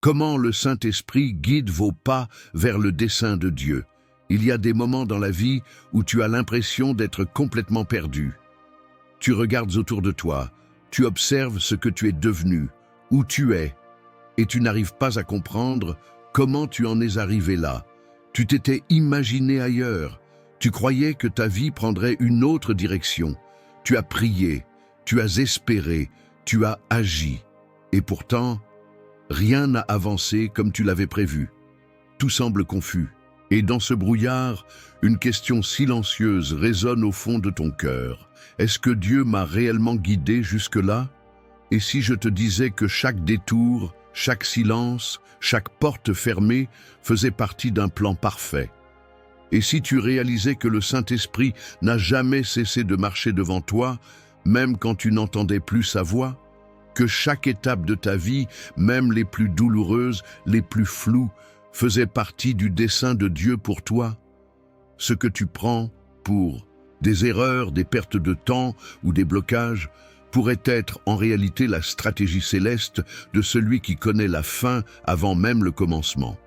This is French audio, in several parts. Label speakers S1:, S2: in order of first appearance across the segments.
S1: Comment le Saint-Esprit guide vos pas vers le dessein de Dieu. Il y a des moments dans la vie où tu as l'impression d'être complètement perdu. Tu regardes autour de toi, tu observes ce que tu es devenu, où tu es, et tu n'arrives pas à comprendre comment tu en es arrivé là. Tu t'étais imaginé ailleurs, tu croyais que ta vie prendrait une autre direction. Tu as prié, tu as espéré, tu as agi, et pourtant, rien n'a avancé comme tu l'avais prévu. Tout semble confus. Et dans ce brouillard, une question silencieuse résonne au fond de ton cœur. Est-ce que Dieu m'a réellement guidé jusque-là? Et si je te disais que chaque détour, chaque silence, chaque porte fermée faisait partie d'un plan parfait? Et si tu réalisais que le Saint-Esprit n'a jamais cessé de marcher devant toi, même quand tu n'entendais plus sa voix? Que chaque étape de ta vie, même les plus douloureuses, les plus floues, faisait partie du dessein de Dieu pour toi? Ce que tu prends pour des erreurs, des pertes de temps ou des blocages pourrait être en réalité la stratégie céleste de celui qui connaît la fin avant même le commencement.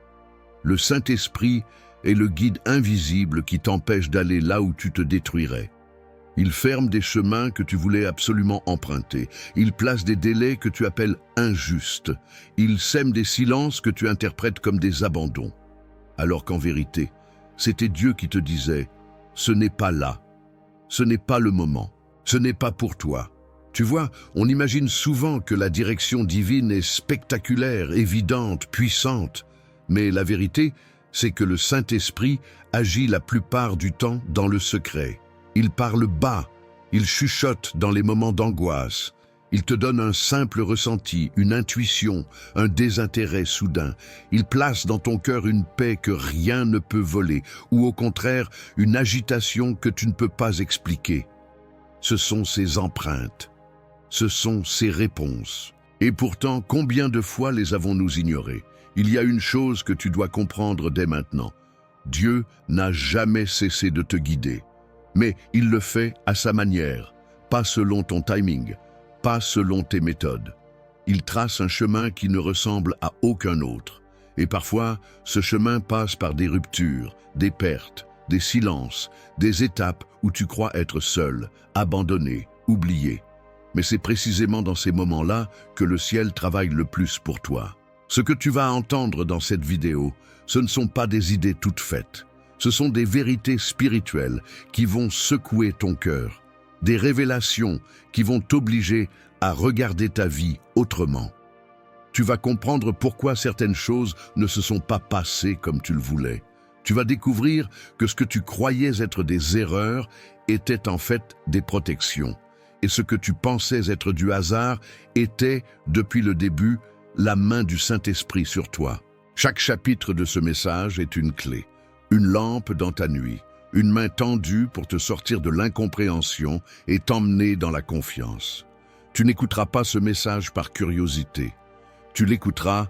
S1: Le Saint-Esprit est le guide invisible qui t'empêche d'aller là où tu te détruirais. Il ferme des chemins que tu voulais absolument emprunter. Il place des délais que tu appelles injustes. Il sème des silences que tu interprètes comme des abandons. Alors qu'en vérité, c'était Dieu qui te disait « Ce n'est pas là. Ce n'est pas le moment. Ce n'est pas pour toi. » Tu vois, on imagine souvent que la direction divine est spectaculaire, évidente, puissante. Mais la vérité, c'est que le Saint-Esprit agit la plupart du temps dans le secret. Il parle bas, il chuchote dans les moments d'angoisse. Il te donne un simple ressenti, une intuition, un désintérêt soudain. Il place dans ton cœur une paix que rien ne peut voler, ou au contraire, une agitation que tu ne peux pas expliquer. Ce sont ses empreintes, ce sont ses réponses. Et pourtant, combien de fois les avons-nous ignorées? Il y a une chose que tu dois comprendre dès maintenant. Dieu n'a jamais cessé de te guider. Mais il le fait à sa manière, pas selon ton timing, pas selon tes méthodes. Il trace un chemin qui ne ressemble à aucun autre. Et parfois, ce chemin passe par des ruptures, des pertes, des silences, des étapes où tu crois être seul, abandonné, oublié. Mais c'est précisément dans ces moments-là que le ciel travaille le plus pour toi. Ce que tu vas entendre dans cette vidéo, ce ne sont pas des idées toutes faites. Ce sont des vérités spirituelles qui vont secouer ton cœur, des révélations qui vont t'obliger à regarder ta vie autrement. Tu vas comprendre pourquoi certaines choses ne se sont pas passées comme tu le voulais. Tu vas découvrir que ce que tu croyais être des erreurs était en fait des protections. Et ce que tu pensais être du hasard était, depuis le début, la main du Saint-Esprit sur toi. Chaque chapitre de ce message est une clé. Une lampe dans ta nuit, une main tendue pour te sortir de l'incompréhension et t'emmener dans la confiance. Tu n'écouteras pas ce message par curiosité. Tu l'écouteras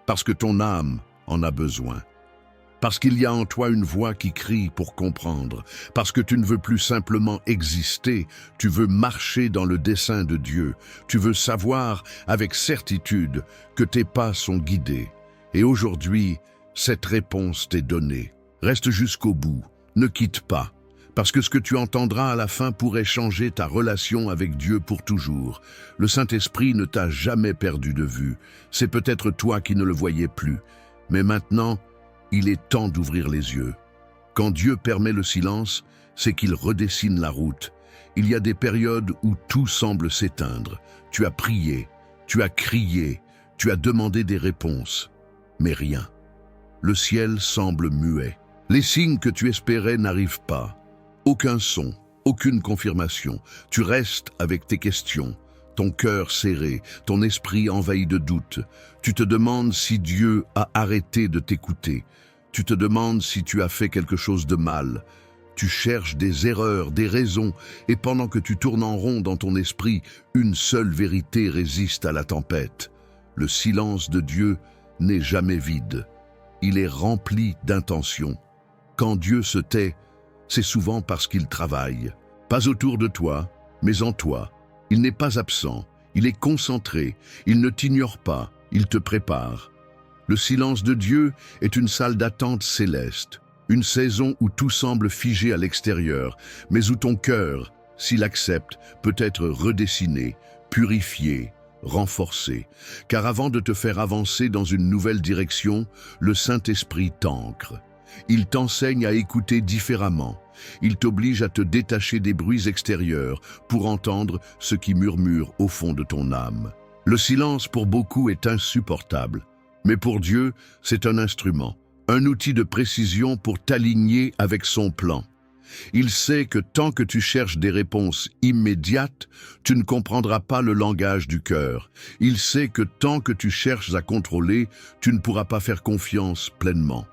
S1: parce que ton âme en a besoin. Parce qu'il y a en toi une voix qui crie pour comprendre. Parce que tu ne veux plus simplement exister, tu veux marcher dans le dessein de Dieu. Tu veux savoir avec certitude que tes pas sont guidés. Et aujourd'hui, cette réponse t'est donnée. Reste jusqu'au bout, ne quitte pas, parce que ce que tu entendras à la fin pourrait changer ta relation avec Dieu pour toujours. Le Saint-Esprit ne t'a jamais perdu de vue, c'est peut-être toi qui ne le voyais plus, mais maintenant, il est temps d'ouvrir les yeux. Quand Dieu permet le silence, c'est qu'il redessine la route. Il y a des périodes où tout semble s'éteindre. Tu as prié, tu as crié, tu as demandé des réponses, mais rien. Le ciel semble muet. Les signes que tu espérais n'arrivent pas. Aucun son, aucune confirmation. Tu restes avec tes questions, ton cœur serré, ton esprit envahi de doutes. Tu te demandes si Dieu a arrêté de t'écouter. Tu te demandes si tu as fait quelque chose de mal. Tu cherches des erreurs, des raisons, et pendant que tu tournes en rond dans ton esprit, une seule vérité résiste à la tempête. Le silence de Dieu n'est jamais vide. Il est rempli d'intentions. Quand Dieu se tait, c'est souvent parce qu'il travaille. Pas autour de toi, mais en toi. Il n'est pas absent, il est concentré, il ne t'ignore pas, il te prépare. Le silence de Dieu est une salle d'attente céleste, une saison où tout semble figé à l'extérieur, mais où ton cœur, s'il accepte, peut être redessiné, purifié, renforcé. Car avant de te faire avancer dans une nouvelle direction, le Saint-Esprit t'ancre. Il t'enseigne à écouter différemment. Il t'oblige à te détacher des bruits extérieurs pour entendre ce qui murmure au fond de ton âme. Le silence pour beaucoup est insupportable, mais pour Dieu, c'est un instrument, un outil de précision pour t'aligner avec son plan. Il sait que tant que tu cherches des réponses immédiates, tu ne comprendras pas le langage du cœur. Il sait que tant que tu cherches à contrôler, tu ne pourras pas faire confiance pleinement.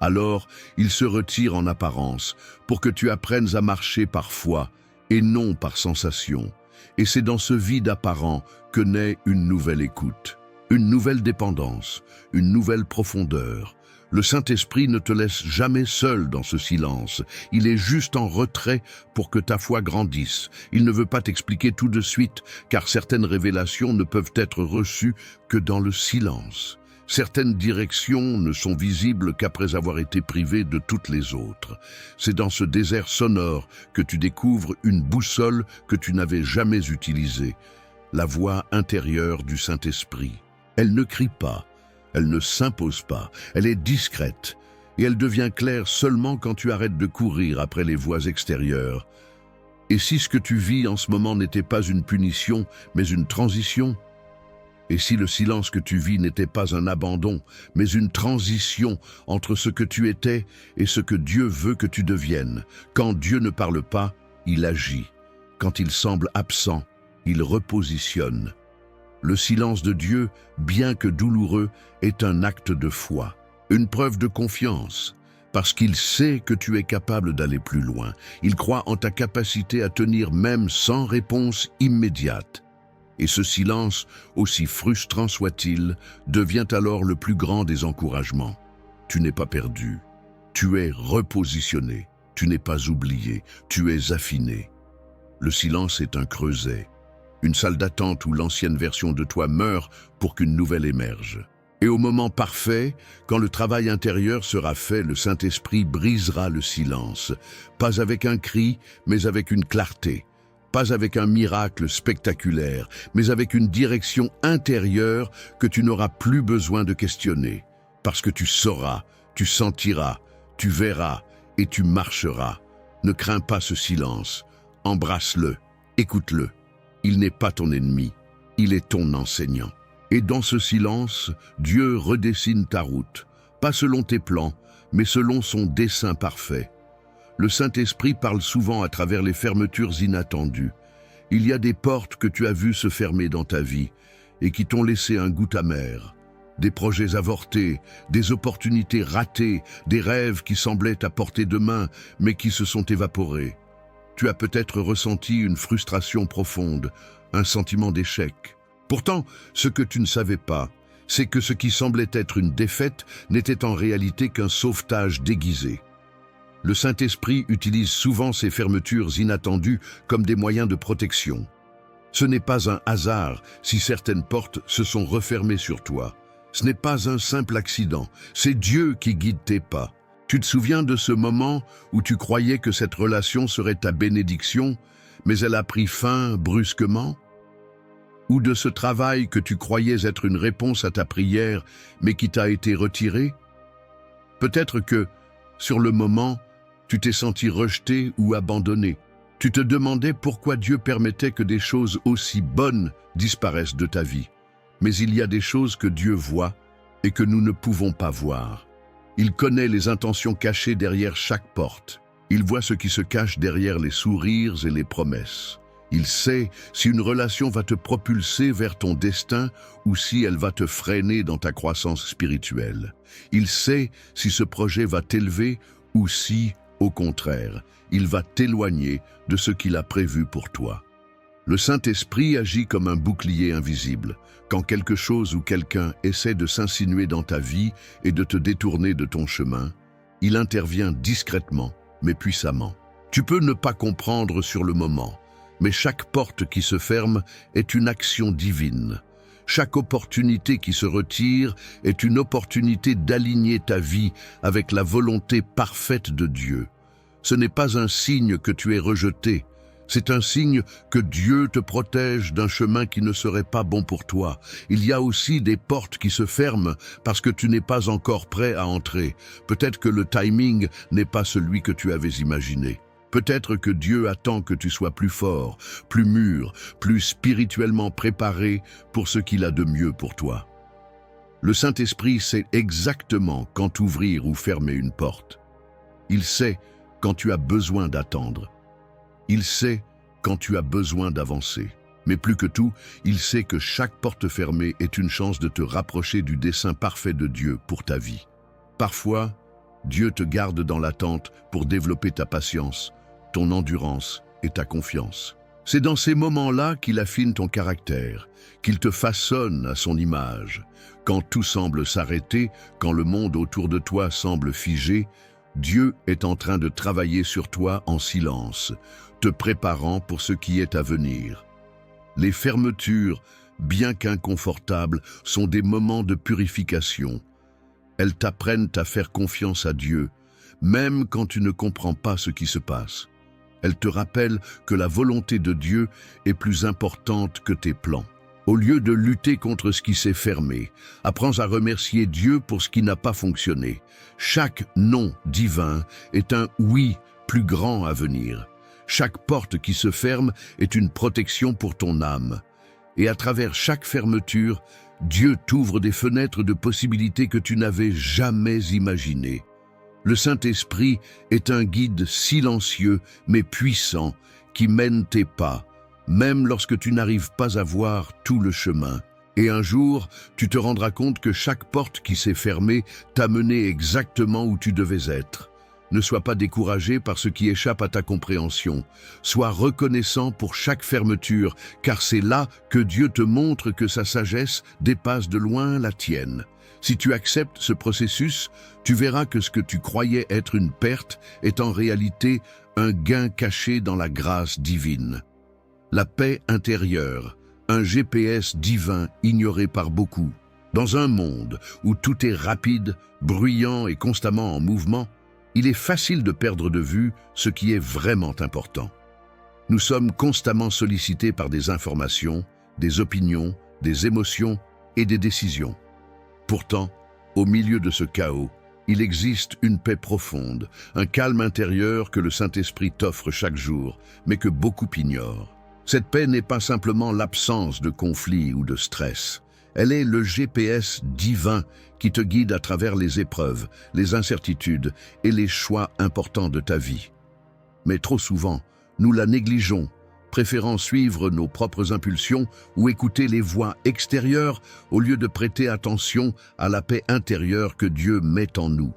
S1: Alors, il se retire en apparence pour que tu apprennes à marcher par foi et non par sensation. Et c'est dans ce vide apparent que naît une nouvelle écoute, une nouvelle dépendance, une nouvelle profondeur. Le Saint-Esprit ne te laisse jamais seul dans ce silence. Il est juste en retrait pour que ta foi grandisse. Il ne veut pas t'expliquer tout de suite, car certaines révélations ne peuvent être reçues que dans le silence. Certaines directions ne sont visibles qu'après avoir été privé de toutes les autres. C'est dans ce désert sonore que tu découvres une boussole que tu n'avais jamais utilisée, la voix intérieure du Saint-Esprit. Elle ne crie pas, elle ne s'impose pas, elle est discrète, et elle devient claire seulement quand tu arrêtes de courir après les voix extérieures. Et si ce que tu vis en ce moment n'était pas une punition, mais une transition ? Et si le silence que tu vis n'était pas un abandon, mais une transition entre ce que tu étais et ce que Dieu veut que tu deviennes? Quand Dieu ne parle pas, il agit. Quand il semble absent, il repositionne. Le silence de Dieu, bien que douloureux, est un acte de foi, une preuve de confiance, parce qu'il sait que tu es capable d'aller plus loin. Il croit en ta capacité à tenir même sans réponse immédiate. Et ce silence, aussi frustrant soit-il, devient alors le plus grand des encouragements. Tu n'es pas perdu, tu es repositionné, tu n'es pas oublié, tu es affiné. Le silence est un creuset, une salle d'attente où l'ancienne version de toi meurt pour qu'une nouvelle émerge. Et au moment parfait, quand le travail intérieur sera fait, le Saint-Esprit brisera le silence, pas avec un cri, mais avec une clarté. Pas avec un miracle spectaculaire, mais avec une direction intérieure que tu n'auras plus besoin de questionner. Parce que tu sauras, tu sentiras, tu verras et tu marcheras. Ne crains pas ce silence. Embrasse-le, écoute-le. Il n'est pas ton ennemi, il est ton enseignant. Et dans ce silence, Dieu redessine ta route, pas selon tes plans, mais selon son dessein parfait. Le Saint-Esprit parle souvent à travers les fermetures inattendues. Il y a des portes que tu as vues se fermer dans ta vie et qui t'ont laissé un goût amer. Des projets avortés, des opportunités ratées, des rêves qui semblaient à portée de main mais qui se sont évaporés. Tu as peut-être ressenti une frustration profonde, un sentiment d'échec. Pourtant, ce que tu ne savais pas, c'est que ce qui semblait être une défaite n'était en réalité qu'un sauvetage déguisé. Le Saint-Esprit utilise souvent ces fermetures inattendues comme des moyens de protection. Ce n'est pas un hasard si certaines portes se sont refermées sur toi. Ce n'est pas un simple accident, c'est Dieu qui guide tes pas. Tu te souviens de ce moment où tu croyais que cette relation serait ta bénédiction, mais elle a pris fin brusquement? Ou de ce travail que tu croyais être une réponse à ta prière, mais qui t'a été retiré? Peut-être que, sur le moment, tu t'es senti rejeté ou abandonné. Tu te demandais pourquoi Dieu permettait que des choses aussi bonnes disparaissent de ta vie. Mais il y a des choses que Dieu voit et que nous ne pouvons pas voir. Il connaît les intentions cachées derrière chaque porte. Il voit ce qui se cache derrière les sourires et les promesses. Il sait si une relation va te propulser vers ton destin ou si elle va te freiner dans ta croissance spirituelle. Il sait si ce projet va t'élever ou si, au contraire, il va t'éloigner de ce qu'il a prévu pour toi. Le Saint-Esprit agit comme un bouclier invisible. Quand quelque chose ou quelqu'un essaie de s'insinuer dans ta vie et de te détourner de ton chemin, il intervient discrètement, mais puissamment. Tu peux ne pas comprendre sur le moment, mais chaque porte qui se ferme est une action divine. Chaque opportunité qui se retire est une opportunité d'aligner ta vie avec la volonté parfaite de Dieu. Ce n'est pas un signe que tu es rejeté, c'est un signe que Dieu te protège d'un chemin qui ne serait pas bon pour toi. Il y a aussi des portes qui se ferment parce que tu n'es pas encore prêt à entrer. Peut-être que le timing n'est pas celui que tu avais imaginé. Peut-être que Dieu attend que tu sois plus fort, plus mûr, plus spirituellement préparé pour ce qu'il a de mieux pour toi. Le Saint-Esprit sait exactement quand ouvrir ou fermer une porte. Il sait quand tu as besoin d'attendre. Il sait quand tu as besoin d'avancer. Mais plus que tout, il sait que chaque porte fermée est une chance de te rapprocher du dessein parfait de Dieu pour ta vie. Parfois, Dieu te garde dans l'attente pour développer ta patience, ton endurance et ta confiance. C'est dans ces moments-là qu'il affine ton caractère, qu'il te façonne à son image. Quand tout semble s'arrêter, quand le monde autour de toi semble figé, Dieu est en train de travailler sur toi en silence, te préparant pour ce qui est à venir. Les fermetures, bien qu'inconfortables, sont des moments de purification. Elles t'apprennent à faire confiance à Dieu, même quand tu ne comprends pas ce qui se passe. Elles te rappellent que la volonté de Dieu est plus importante que tes plans. Au lieu de lutter contre ce qui s'est fermé, apprends à remercier Dieu pour ce qui n'a pas fonctionné. Chaque non divin est un oui plus grand à venir. Chaque porte qui se ferme est une protection pour ton âme. Et à travers chaque fermeture, Dieu t'ouvre des fenêtres de possibilités que tu n'avais jamais imaginées. Le Saint-Esprit est un guide silencieux mais puissant qui mène tes pas, même lorsque tu n'arrives pas à voir tout le chemin. Et un jour, tu te rendras compte que chaque porte qui s'est fermée t'a mené exactement où tu devais être. Ne sois pas découragé par ce qui échappe à ta compréhension. Sois reconnaissant pour chaque fermeture, car c'est là que Dieu te montre que sa sagesse dépasse de loin la tienne. Si tu acceptes ce processus, tu verras que ce que tu croyais être une perte est en réalité un gain caché dans la grâce divine. La paix intérieure, un GPS divin ignoré par beaucoup. Dans un monde où tout est rapide, bruyant et constamment en mouvement, il est facile de perdre de vue ce qui est vraiment important. Nous sommes constamment sollicités par des informations, des opinions, des émotions et des décisions. Pourtant, au milieu de ce chaos, il existe une paix profonde, un calme intérieur que le Saint-Esprit t'offre chaque jour, mais que beaucoup ignorent. Cette paix n'est pas simplement l'absence de conflit ou de stress. Elle est le GPS divin qui te guide à travers les épreuves, les incertitudes et les choix importants de ta vie. Mais trop souvent, nous la négligeons, préférant suivre nos propres impulsions ou écouter les voix extérieures au lieu de prêter attention à la paix intérieure que Dieu met en nous.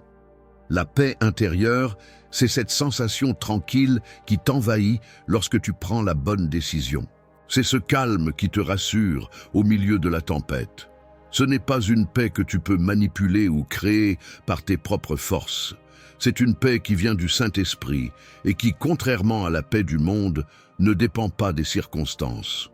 S1: La paix intérieure, c'est cette sensation tranquille qui t'envahit lorsque tu prends la bonne décision. C'est ce calme qui te rassure au milieu de la tempête. Ce n'est pas une paix que tu peux manipuler ou créer par tes propres forces. C'est une paix qui vient du Saint-Esprit et qui, contrairement à la paix du monde, ne dépend pas des circonstances.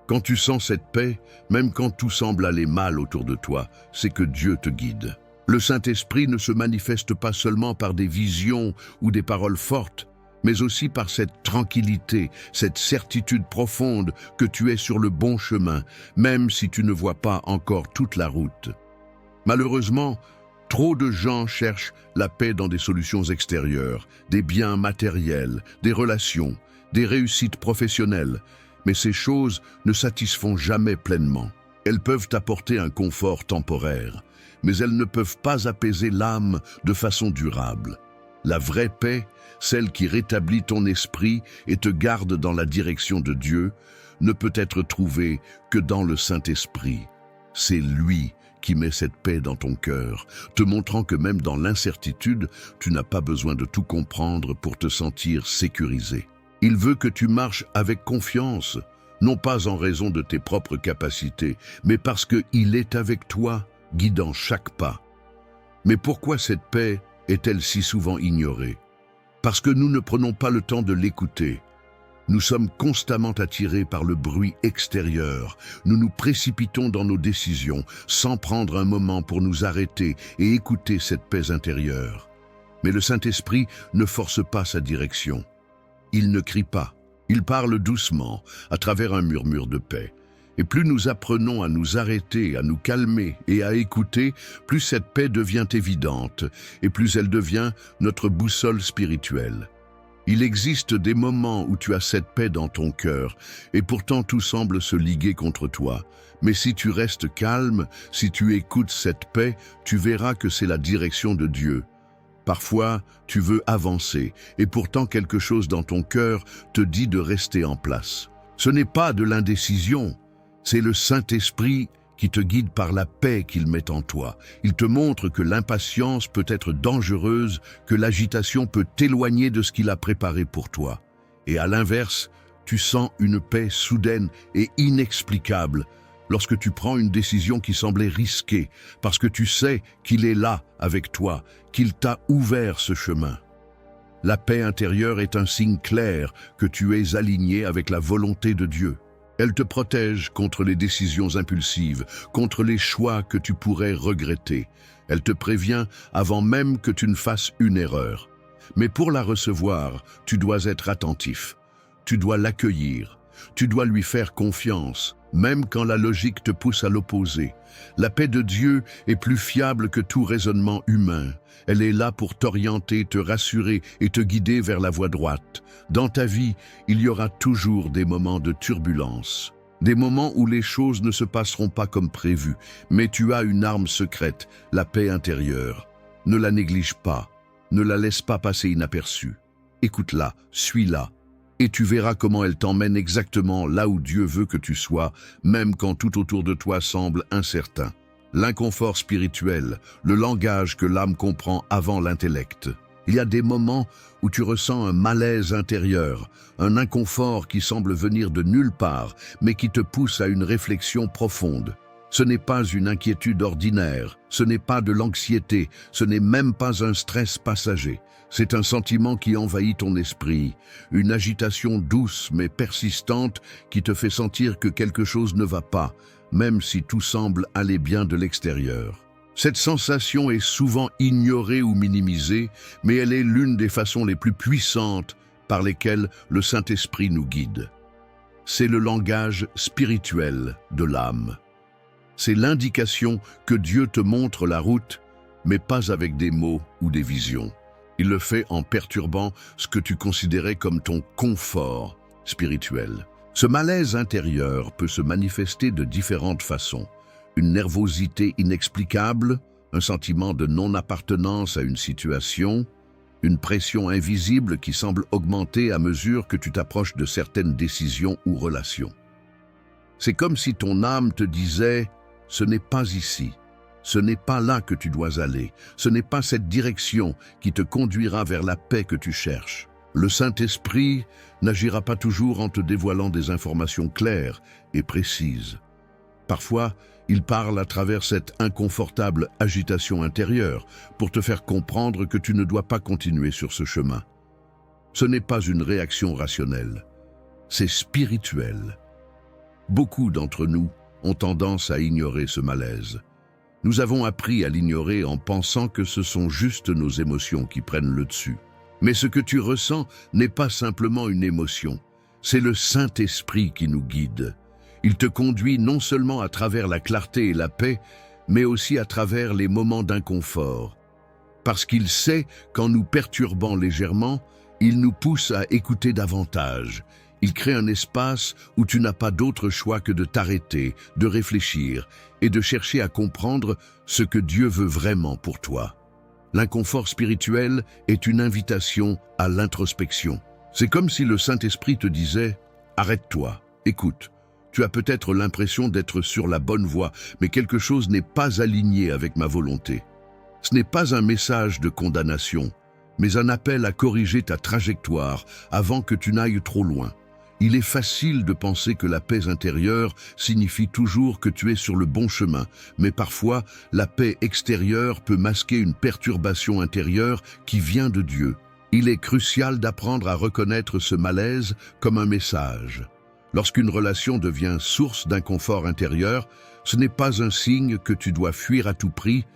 S1: Quand tu sens cette paix, même quand tout semble aller mal autour de toi, c'est que Dieu te guide. Le Saint-Esprit ne se manifeste pas seulement par des visions ou des paroles fortes, mais aussi par cette tranquillité, cette certitude profonde que tu es sur le bon chemin, même si tu ne vois pas encore toute la route. Malheureusement, trop de gens cherchent la paix dans des solutions extérieures, des biens matériels, des relations, des réussites professionnelles, mais ces choses ne satisfont jamais pleinement. Elles peuvent apporter un confort temporaire, mais elles ne peuvent pas apaiser l'âme de façon durable. La vraie paix, celle qui rétablit ton esprit et te garde dans la direction de Dieu, ne peut être trouvée que dans le Saint-Esprit. C'est lui qui met cette paix dans ton cœur, te montrant que même dans l'incertitude, tu n'as pas besoin de tout comprendre pour te sentir sécurisé. Il veut que tu marches avec confiance, non pas en raison de tes propres capacités, mais parce qu'il est avec toi, guidant chaque pas. Mais pourquoi cette paix est-elle si souvent ignorée? Parce que nous ne prenons pas le temps de l'écouter. Nous sommes constamment attirés par le bruit extérieur. Nous nous précipitons dans nos décisions sans prendre un moment pour nous arrêter et écouter cette paix intérieure. Mais le Saint-Esprit ne force pas sa direction. Il ne crie pas. Il parle doucement, à travers un murmure de paix. Et plus nous apprenons à nous arrêter, à nous calmer et à écouter, plus cette paix devient évidente et plus elle devient notre boussole spirituelle. Il existe des moments où tu as cette paix dans ton cœur et pourtant tout semble se liguer contre toi. Mais si tu restes calme, si tu écoutes cette paix, tu verras que c'est la direction de Dieu. Parfois, tu veux avancer et pourtant quelque chose dans ton cœur te dit de rester en place. Ce n'est pas de l'indécision, c'est le Saint-Esprit qui te guide par la paix qu'il met en toi. Il te montre que l'impatience peut être dangereuse, que l'agitation peut t'éloigner de ce qu'il a préparé pour toi. Et à l'inverse, tu sens une paix soudaine et inexplicable lorsque tu prends une décision qui semblait risquée, parce que tu sais qu'il est là avec toi, qu'il t'a ouvert ce chemin. La paix intérieure est un signe clair que tu es aligné avec la volonté de Dieu. Elle te protège contre les décisions impulsives, contre les choix que tu pourrais regretter. Elle te prévient avant même que tu ne fasses une erreur. Mais pour la recevoir, tu dois être attentif. Tu dois l'accueillir. Tu dois lui faire confiance, même quand la logique te pousse à l'opposer. La paix de Dieu est plus fiable que tout raisonnement humain. Elle est là pour t'orienter, te rassurer et te guider vers la voie droite. Dans ta vie, il y aura toujours des moments de turbulence, des moments où les choses ne se passeront pas comme prévu, mais tu as une arme secrète, la paix intérieure. Ne la néglige pas, ne la laisse pas passer inaperçue. Écoute-la, suis-la, et tu verras comment elle t'emmène exactement là où Dieu veut que tu sois, même quand tout autour de toi semble incertain. L'inconfort spirituel, le langage que l'âme comprend avant l'intellect. Il y a des moments où tu ressens un malaise intérieur, un inconfort qui semble venir de nulle part, mais qui te pousse à une réflexion profonde. Ce n'est pas une inquiétude ordinaire, ce n'est pas de l'anxiété, ce n'est même pas un stress passager. C'est un sentiment qui envahit ton esprit, une agitation douce mais persistante qui te fait sentir que quelque chose ne va pas, même si tout semble aller bien de l'extérieur. Cette sensation est souvent ignorée ou minimisée, mais elle est l'une des façons les plus puissantes par lesquelles le Saint-Esprit nous guide. C'est le langage spirituel de l'âme. C'est l'indication que Dieu te montre la route, mais pas avec des mots ou des visions. Il le fait en perturbant ce que tu considérais comme ton confort spirituel. Ce malaise intérieur peut se manifester de différentes façons. Une nervosité inexplicable, un sentiment de non-appartenance à une situation, une pression invisible qui semble augmenter à mesure que tu t'approches de certaines décisions ou relations. C'est comme si ton âme te disait « ce n'est pas ici ». Ce n'est pas là que tu dois aller, ce n'est pas cette direction qui te conduira vers la paix que tu cherches. Le Saint-Esprit n'agira pas toujours en te dévoilant des informations claires et précises. Parfois, il parle à travers cette inconfortable agitation intérieure pour te faire comprendre que tu ne dois pas continuer sur ce chemin. Ce n'est pas une réaction rationnelle, c'est spirituel. Beaucoup d'entre nous ont tendance à ignorer ce malaise. Nous avons appris à l'ignorer en pensant que ce sont juste nos émotions qui prennent le dessus. Mais ce que tu ressens n'est pas simplement une émotion, c'est le Saint-Esprit qui nous guide. Il te conduit non seulement à travers la clarté et la paix, mais aussi à travers les moments d'inconfort. Parce qu'il sait qu'en nous perturbant légèrement, il nous pousse à écouter davantage. Il crée un espace où tu n'as pas d'autre choix que de t'arrêter, de réfléchir et de chercher à comprendre ce que Dieu veut vraiment pour toi. L'inconfort spirituel est une invitation à l'introspection. C'est comme si le Saint-Esprit te disait « Arrête-toi, écoute, tu as peut-être l'impression d'être sur la bonne voie, mais quelque chose n'est pas aligné avec ma volonté. » Ce n'est pas un message de condamnation, mais un appel à corriger ta trajectoire avant que tu n'ailles trop loin. Il est facile de penser que la paix intérieure signifie toujours que tu es sur le bon chemin, mais parfois, la paix extérieure peut masquer une perturbation intérieure qui vient de Dieu. Il est crucial d'apprendre à reconnaître ce malaise comme un message. Lorsqu'une relation devient source d'inconfort intérieur, ce n'est pas un signe que tu dois fuir à tout prix,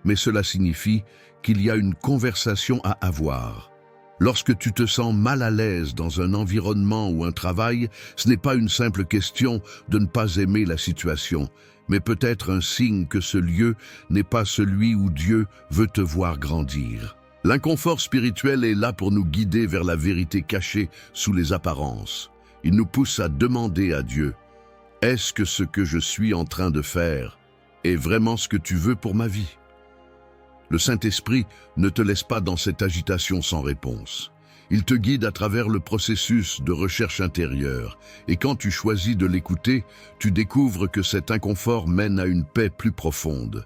S1: mais cela signifie qu'il y a une conversation à avoir. Lorsque tu te sens mal à l'aise dans un environnement ou un travail, ce n'est pas une simple question de ne pas aimer la situation, mais peut-être un signe que ce lieu n'est pas celui où Dieu veut te voir grandir. L'inconfort spirituel est là pour nous guider vers la vérité cachée sous les apparences. Il nous pousse à demander à Dieu, « Est-ce que ce que je suis en train de faire est vraiment ce que tu veux pour ma vie ?» Le Saint-Esprit ne te laisse pas dans cette agitation sans réponse. Il te guide à travers le processus de recherche intérieure, et quand tu choisis de l'écouter, tu découvres que cet inconfort mène à une paix plus profonde.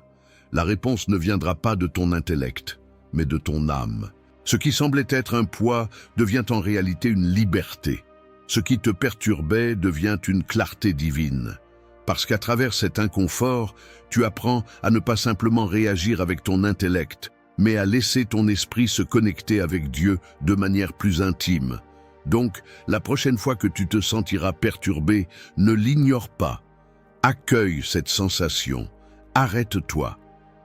S1: La réponse ne viendra pas de ton intellect, mais de ton âme. Ce qui semblait être un poids devient en réalité une liberté. Ce qui te perturbait devient une clarté divine. Parce qu'à travers cet inconfort, tu apprends à ne pas simplement réagir avec ton intellect, mais à laisser ton esprit se connecter avec Dieu de manière plus intime. Donc, la prochaine fois que tu te sentiras perturbé, ne l'ignore pas. Accueille cette sensation, arrête-toi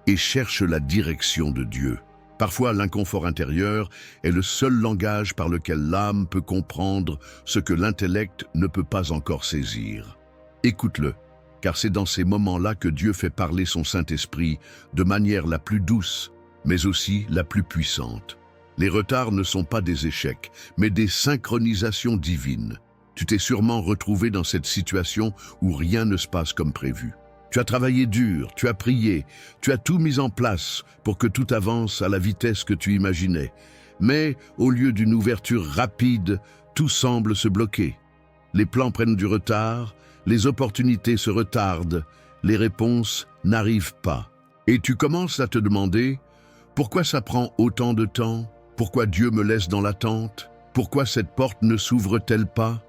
S1: et cherche la direction de Dieu. Parfois, l'inconfort intérieur est le seul langage par lequel l'âme peut comprendre ce que l'intellect ne peut pas encore saisir. Écoute-le, car c'est dans ces moments-là que Dieu fait parler son Saint-Esprit de manière la plus douce, mais aussi la plus puissante. Les retards ne sont pas des échecs, mais des synchronisations divines. Tu t'es sûrement retrouvé dans cette situation où rien ne se passe comme prévu. Tu as travaillé dur, tu as prié, tu as tout mis en place pour que tout avance à la vitesse que tu imaginais. Mais au lieu d'une ouverture rapide, tout semble se bloquer. Les plans prennent du retard, les opportunités se retardent, les réponses n'arrivent pas. Et tu commences à te demander, pourquoi ça prend autant de temps? Pourquoi Dieu me laisse dans l'attente? Pourquoi cette porte ne s'ouvre-t-elle pas?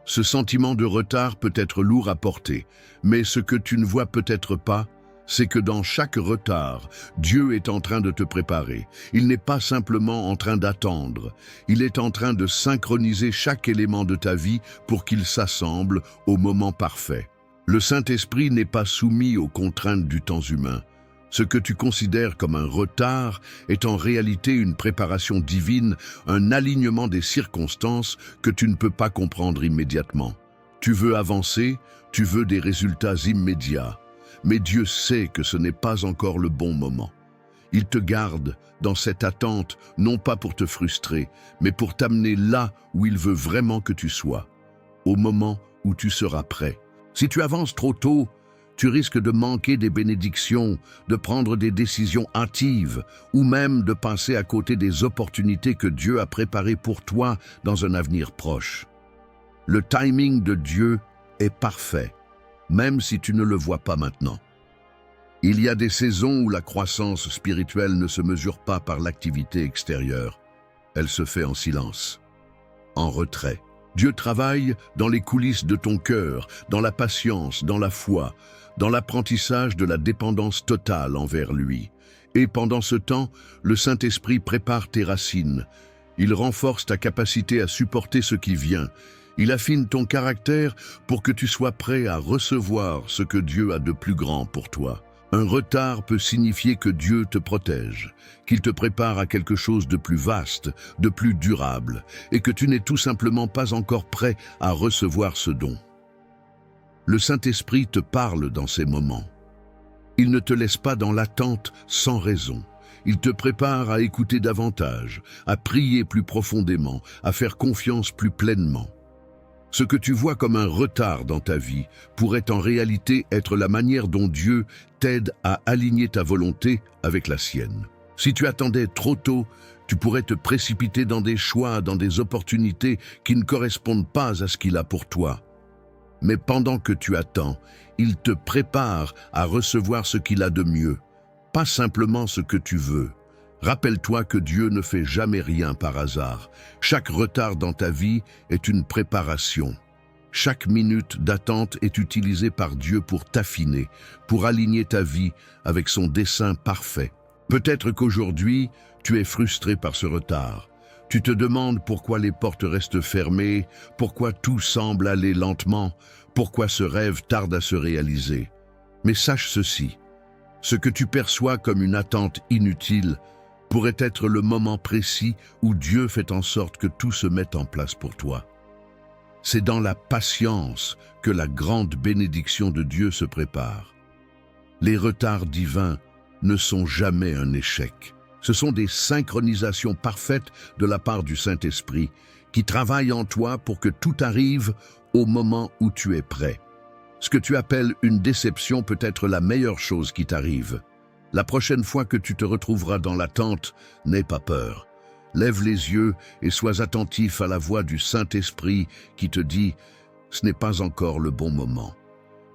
S1: Ce sentiment de retard peut être lourd à porter, mais ce que tu ne vois peut-être pas, c'est que dans chaque retard, Dieu est en train de te préparer. Il n'est pas simplement en train d'attendre, il est en train de synchroniser chaque élément de ta vie pour qu'il s'assemble au moment parfait. Le Saint-Esprit n'est pas soumis aux contraintes du temps humain. Ce que tu considères comme un retard est en réalité une préparation divine, un alignement des circonstances que tu ne peux pas comprendre immédiatement. Tu veux avancer, tu veux des résultats immédiats, mais Dieu sait que ce n'est pas encore le bon moment. Il te garde dans cette attente, non pas pour te frustrer, mais pour t'amener là où il veut vraiment que tu sois, au moment où tu seras prêt. Si tu avances trop tôt, tu risques de manquer des bénédictions, de prendre des décisions hâtives ou même de passer à côté des opportunités que Dieu a préparées pour toi dans un avenir proche. Le timing de Dieu est parfait, même si tu ne le vois pas maintenant. Il y a des saisons où la croissance spirituelle ne se mesure pas par l'activité extérieure. Elle se fait en silence, en retrait. Dieu travaille dans les coulisses de ton cœur, dans la patience, dans la foi, dans l'apprentissage de la dépendance totale envers lui. Et pendant ce temps, le Saint-Esprit prépare tes racines. Il renforce ta capacité à supporter ce qui vient. Il affine ton caractère pour que tu sois prêt à recevoir ce que Dieu a de plus grand pour toi. Un retard peut signifier que Dieu te protège, qu'il te prépare à quelque chose de plus vaste, de plus durable, et que tu n'es tout simplement pas encore prêt à recevoir ce don. Le Saint-Esprit te parle dans ces moments. Il ne te laisse pas dans l'attente sans raison. Il te prépare à écouter davantage, à prier plus profondément, à faire confiance plus pleinement. Ce que tu vois comme un retard dans ta vie pourrait en réalité être la manière dont Dieu t'aide à aligner ta volonté avec la sienne. Si tu attendais trop tôt, tu pourrais te précipiter dans des choix, dans des opportunités qui ne correspondent pas à ce qu'il a pour toi. Mais pendant que tu attends, il te prépare à recevoir ce qu'il a de mieux, pas simplement ce que tu veux. Rappelle-toi que Dieu ne fait jamais rien par hasard. Chaque retard dans ta vie est une préparation. Chaque minute d'attente est utilisée par Dieu pour t'affiner, pour aligner ta vie avec son dessein parfait. Peut-être qu'aujourd'hui, tu es frustré par ce retard. Tu te demandes pourquoi les portes restent fermées, pourquoi tout semble aller lentement, pourquoi ce rêve tarde à se réaliser. Mais sache ceci, ce que tu perçois comme une attente inutile pourrait être le moment précis où Dieu fait en sorte que tout se mette en place pour toi. C'est dans la patience que la grande bénédiction de Dieu se prépare. Les retards divins ne sont jamais un échec. Ce sont des synchronisations parfaites de la part du Saint-Esprit qui travaillent en toi pour que tout arrive au moment où tu es prêt. Ce que tu appelles une déception peut être la meilleure chose qui t'arrive. La prochaine fois que tu te retrouveras dans l'attente, n'aie pas peur. Lève les yeux et sois attentif à la voix du Saint-Esprit qui te dit « Ce n'est pas encore le bon moment,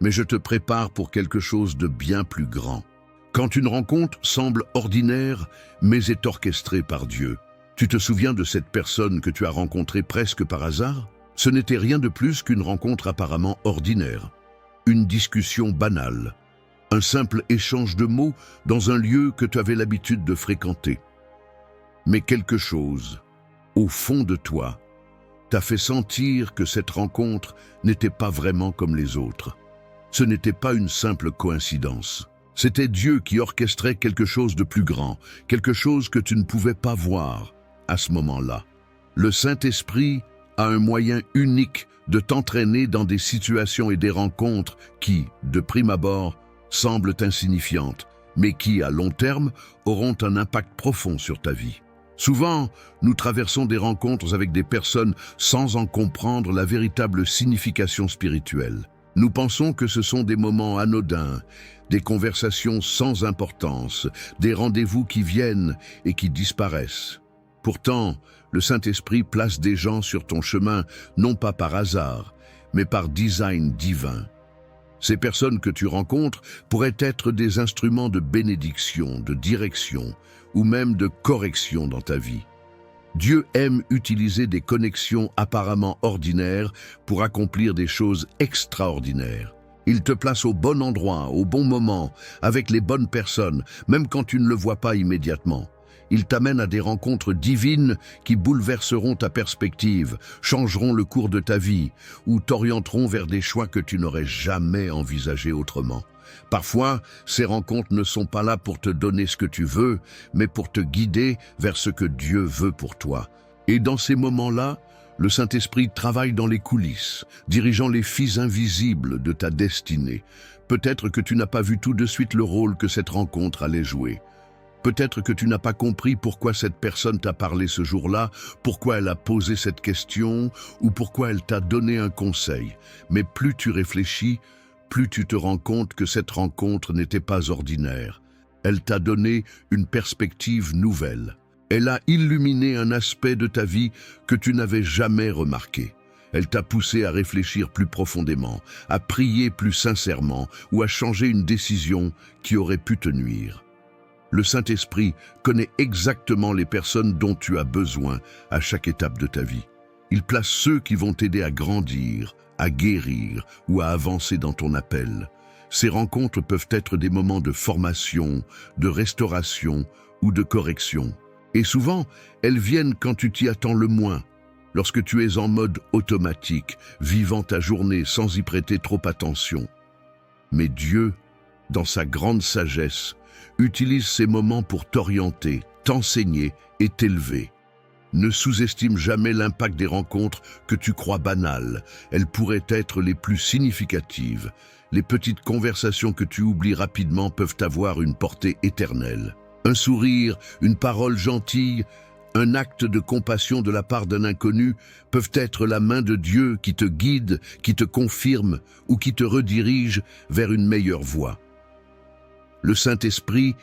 S1: mais je te prépare pour quelque chose de bien plus grand. » Quand une rencontre semble ordinaire, mais est orchestrée par Dieu, tu te souviens de cette personne que tu as rencontrée presque par hasard? Ce n'était rien de plus qu'une rencontre apparemment ordinaire, une discussion banale, un simple échange de mots dans un lieu que tu avais l'habitude de fréquenter. Mais quelque chose, au fond de toi, t'a fait sentir que cette rencontre n'était pas vraiment comme les autres. Ce n'était pas une simple coïncidence. C'était Dieu qui orchestrait quelque chose de plus grand, quelque chose que tu ne pouvais pas voir à ce moment-là. Le Saint-Esprit a un moyen unique de t'entraîner dans des situations et des rencontres qui, de prime abord, semblent insignifiantes, mais qui, à long terme, auront un impact profond sur ta vie. Souvent, nous traversons des rencontres avec des personnes sans en comprendre la véritable signification spirituelle. Nous pensons que ce sont des moments anodins, des conversations sans importance, des rendez-vous qui viennent et qui disparaissent. Pourtant, le Saint-Esprit place des gens sur ton chemin, non pas par hasard, mais par design divin. Ces personnes que tu rencontres pourraient être des instruments de bénédiction, de direction, ou même de correction dans ta vie. Dieu aime utiliser des connexions apparemment ordinaires pour accomplir des choses extraordinaires. Il te place au bon endroit, au bon moment, avec les bonnes personnes, même quand tu ne le vois pas immédiatement. Il t'amène à des rencontres divines qui bouleverseront ta perspective, changeront le cours de ta vie ou t'orienteront vers des choix que tu n'aurais jamais envisagés autrement. Parfois, ces rencontres ne sont pas là pour te donner ce que tu veux, mais pour te guider vers ce que Dieu veut pour toi. Et dans ces moments-là, le Saint-Esprit travaille dans les coulisses, dirigeant les fils invisibles de ta destinée. Peut-être que tu n'as pas vu tout de suite le rôle que cette rencontre allait jouer. Peut-être que tu n'as pas compris pourquoi cette personne t'a parlé ce jour-là, pourquoi elle a posé cette question ou pourquoi elle t'a donné un conseil. Mais plus tu réfléchis, plus tu te rends compte que cette rencontre n'était pas ordinaire. Elle t'a donné une perspective nouvelle. Elle a illuminé un aspect de ta vie que tu n'avais jamais remarqué. Elle t'a poussé à réfléchir plus profondément, à prier plus sincèrement ou à changer une décision qui aurait pu te nuire. Le Saint-Esprit connaît exactement les personnes dont tu as besoin à chaque étape de ta vie. Il place ceux qui vont t'aider à grandir, à guérir ou à avancer dans ton appel. Ces rencontres peuvent être des moments de formation, de restauration ou de correction. Et souvent, elles viennent quand tu t'y attends le moins, lorsque tu es en mode automatique, vivant ta journée sans y prêter trop attention. Mais Dieu, dans sa grande sagesse, utilise ces moments pour t'orienter, t'enseigner et t'élever. Ne sous-estime jamais l'impact des rencontres que tu crois banales. Elles pourraient être les plus significatives. Les petites conversations que tu oublies rapidement peuvent avoir une portée éternelle. Un sourire, une parole gentille, un acte de compassion de la part d'un inconnu peuvent être la main de Dieu qui te guide, qui te confirme ou qui te redirige vers une meilleure voie. Le Saint-Esprit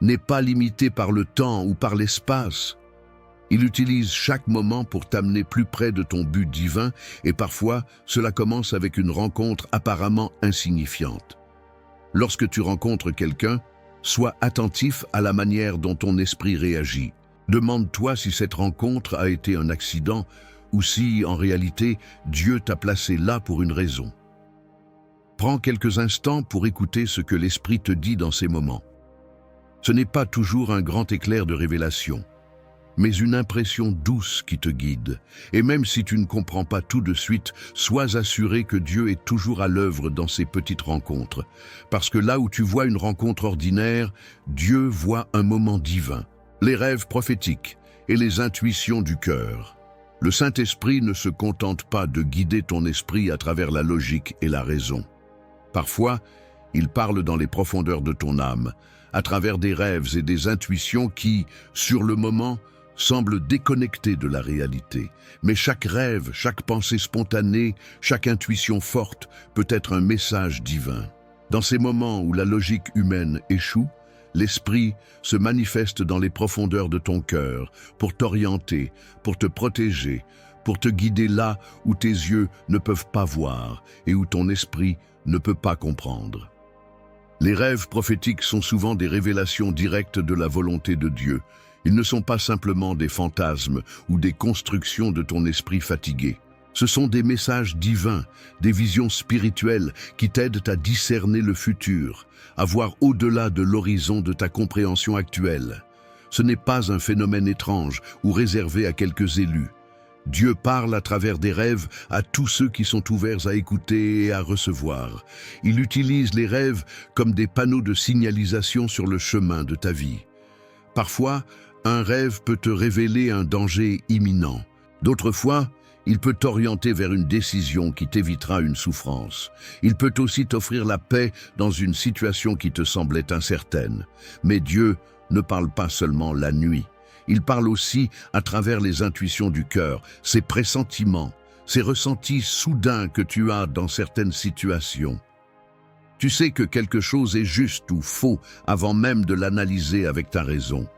S1: n'est pas limité par le temps ou par l'espace. Il utilise chaque moment pour t'amener plus près de ton but divin et parfois cela commence avec une rencontre apparemment insignifiante. Lorsque tu rencontres quelqu'un, sois attentif à la manière dont ton esprit réagit. Demande-toi si cette rencontre a été un accident ou si, en réalité, Dieu t'a placé là pour une raison. Prends quelques instants pour écouter ce que l'Esprit te dit dans ces moments. Ce n'est pas toujours un grand éclair de révélation. mais une impression douce qui te guide. Et même si tu ne comprends pas tout de suite, sois assuré que Dieu est toujours à l'œuvre dans ces petites rencontres. Parce que là où tu vois une rencontre ordinaire, Dieu voit un moment divin, les rêves prophétiques et les intuitions du cœur. Le Saint-Esprit ne se contente pas de guider ton esprit à travers la logique et la raison. Parfois, il parle dans les profondeurs de ton âme, à travers des rêves et des intuitions qui, sur le moment, semblent déconnectés de la réalité. Mais chaque rêve, chaque pensée spontanée, chaque intuition forte peut être un message divin. Dans ces moments où la logique humaine échoue, l'Esprit se manifeste dans les profondeurs de ton cœur pour t'orienter, pour te protéger, pour te guider là où tes yeux ne peuvent pas voir et où ton esprit ne peut pas comprendre. Les rêves prophétiques sont souvent des révélations directes de la volonté de Dieu. Ils ne sont pas simplement des fantasmes ou des constructions de ton esprit fatigué. Ce sont des messages divins, des visions spirituelles qui t'aident à discerner le futur, à voir au-delà de l'horizon de ta compréhension actuelle. Ce n'est pas un phénomène étrange ou réservé à quelques élus. Dieu parle à travers des rêves à tous ceux qui sont ouverts à écouter et à recevoir. Il utilise les rêves comme des panneaux de signalisation sur le chemin de ta vie. Parfois, un rêve peut te révéler un danger imminent. D'autres fois, il peut t'orienter vers une décision qui t'évitera une souffrance. Il peut aussi t'offrir la paix dans une situation qui te semblait incertaine. Mais Dieu ne parle pas seulement la nuit. Il parle aussi à travers les intuitions du cœur, ces pressentiments, ces ressentis soudains que tu as dans certaines situations. Tu sais que quelque chose est juste ou faux avant même de l'analyser avec ta raison.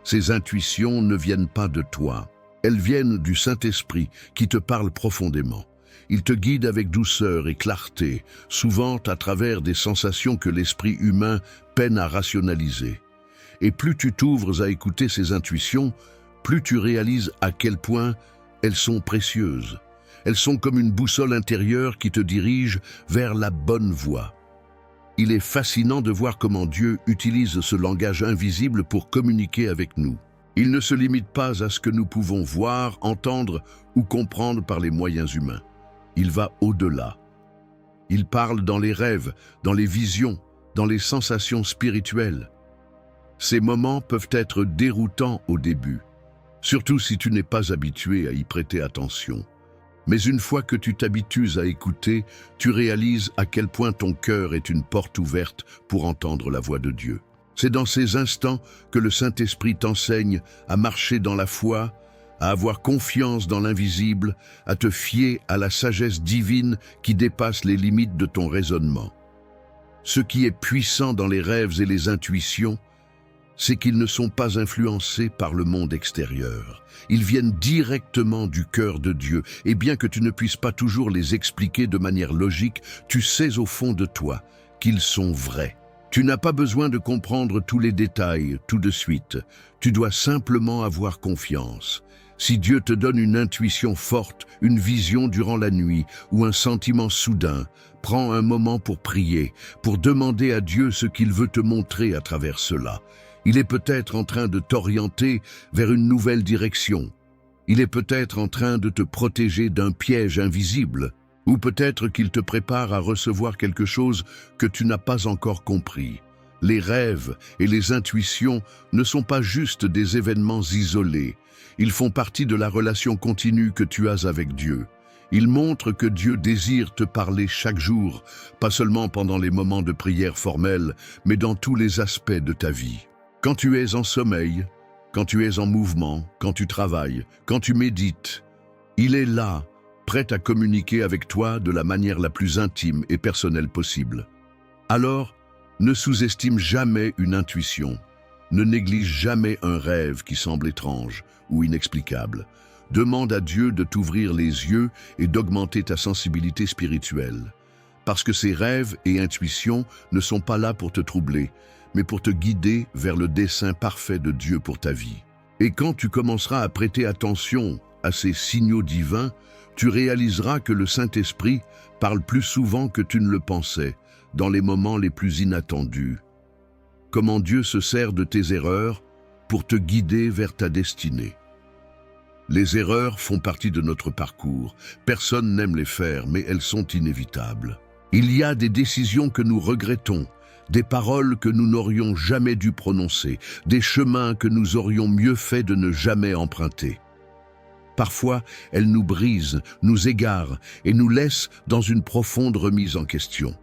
S1: Ces intuitions ne viennent pas de toi. Elles viennent du Saint-Esprit qui te parle profondément. Il te guide avec douceur et clarté, souvent à travers des sensations que l'esprit humain peine à rationaliser. Et plus tu t'ouvres à écouter ces intuitions, plus tu réalises à quel point elles sont précieuses. Elles sont comme une boussole intérieure qui te dirige vers la bonne voie. Il est fascinant de voir comment Dieu utilise ce langage invisible pour communiquer avec nous. Il ne se limite pas à ce que nous pouvons voir, entendre ou comprendre par les moyens humains. Il va au-delà. Il parle dans les rêves, dans les visions, dans les sensations spirituelles. Ces moments peuvent être déroutants au début, surtout si tu n'es pas habitué à y prêter attention. Mais une fois que tu t'habitues à écouter, tu réalises à quel point ton cœur est une porte ouverte pour entendre la voix de Dieu. C'est dans ces instants que le Saint-Esprit t'enseigne à marcher dans la foi, à avoir confiance dans l'invisible, à te fier à la sagesse divine qui dépasse les limites de ton raisonnement. Ce qui est puissant dans les rêves et les intuitions, c'est qu'ils ne sont pas influencés par le monde extérieur. Ils viennent directement du cœur de Dieu, et bien que tu ne puisses pas toujours les expliquer de manière logique, tu sais au fond de toi qu'ils sont vrais. Tu n'as pas besoin de comprendre tous les détails tout de suite. Tu dois simplement avoir confiance. Si Dieu te donne une intuition forte, une vision durant la nuit ou un sentiment soudain, prends un moment pour prier, pour demander à Dieu ce qu'il veut te montrer à travers cela. Il est peut-être en train de t'orienter vers une nouvelle direction. Il est peut-être en train de te protéger d'un piège invisible. Ou peut-être qu'il te prépare à recevoir quelque chose que tu n'as pas encore compris. Les rêves et les intuitions ne sont pas juste des événements isolés. Ils font partie de la relation continue que tu as avec Dieu. Ils montrent que Dieu désire te parler chaque jour, pas seulement pendant les moments de prière formelle, mais dans tous les aspects de ta vie. Quand tu es en sommeil, quand tu es en mouvement, quand tu travailles, quand tu médites, il est là, prêt à communiquer avec toi de la manière la plus intime et personnelle possible. Alors, ne sous-estime jamais une intuition. Ne néglige jamais un rêve qui semble étrange ou inexplicable. Demande à Dieu de t'ouvrir les yeux et d'augmenter ta sensibilité spirituelle. Parce que ces rêves et intuitions ne sont pas là pour te troubler, mais pour te guider vers le dessein parfait de Dieu pour ta vie. Et quand tu commenceras à prêter attention à ces signaux divins, tu réaliseras que le Saint-Esprit parle plus souvent que tu ne le pensais, dans les moments les plus inattendus. Comment Dieu se sert de tes erreurs pour te guider vers ta destinée. Les erreurs font partie de notre parcours. Personne n'aime les faire, mais elles sont inévitables. Il y a des décisions que nous regrettons, des paroles que nous n'aurions jamais dû prononcer, des chemins que nous aurions mieux fait de ne jamais emprunter. Parfois, elles nous brisent, nous égarent et nous laissent dans une profonde remise en question.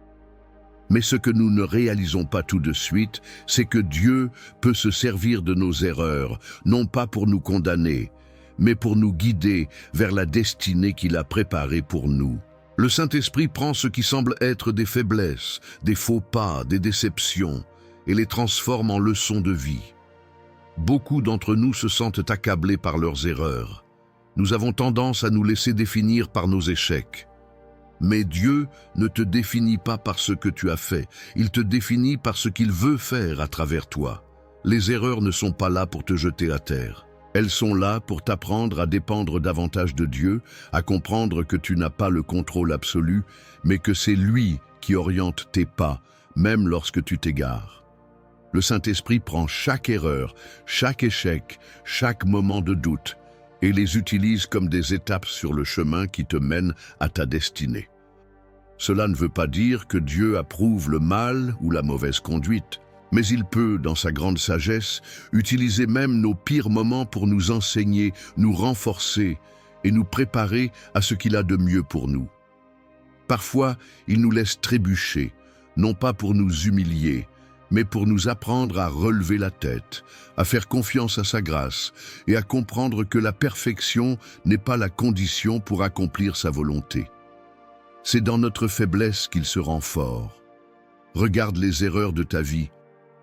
S1: Mais ce que nous ne réalisons pas tout de suite, c'est que Dieu peut se servir de nos erreurs, non pas pour nous condamner, mais pour nous guider vers la destinée qu'il a préparée pour nous. Le Saint-Esprit prend ce qui semble être des faiblesses, des faux pas, des déceptions, et les transforme en leçons de vie. Beaucoup d'entre nous se sentent accablés par leurs erreurs. Nous avons tendance à nous laisser définir par nos échecs. Mais Dieu ne te définit pas par ce que tu as fait, il te définit par ce qu'il veut faire à travers toi. Les erreurs ne sont pas là pour te jeter à terre. Elles sont là pour t'apprendre à dépendre davantage de Dieu, à comprendre que tu n'as pas le contrôle absolu, mais que c'est lui qui oriente tes pas, même lorsque tu t'égares. Le Saint-Esprit prend chaque erreur, chaque échec, chaque moment de doute, et les utilise comme des étapes sur le chemin qui te mène à ta destinée. Cela ne veut pas dire que Dieu approuve le mal ou la mauvaise conduite, mais il peut, dans sa grande sagesse, utiliser même nos pires moments pour nous enseigner, nous renforcer et nous préparer à ce qu'il a de mieux pour nous. Parfois, il nous laisse trébucher, non pas pour nous humilier, mais pour nous apprendre à relever la tête, à faire confiance à sa grâce et à comprendre que la perfection n'est pas la condition pour accomplir sa volonté. C'est dans notre faiblesse qu'il se rend fort. Regarde les erreurs de ta vie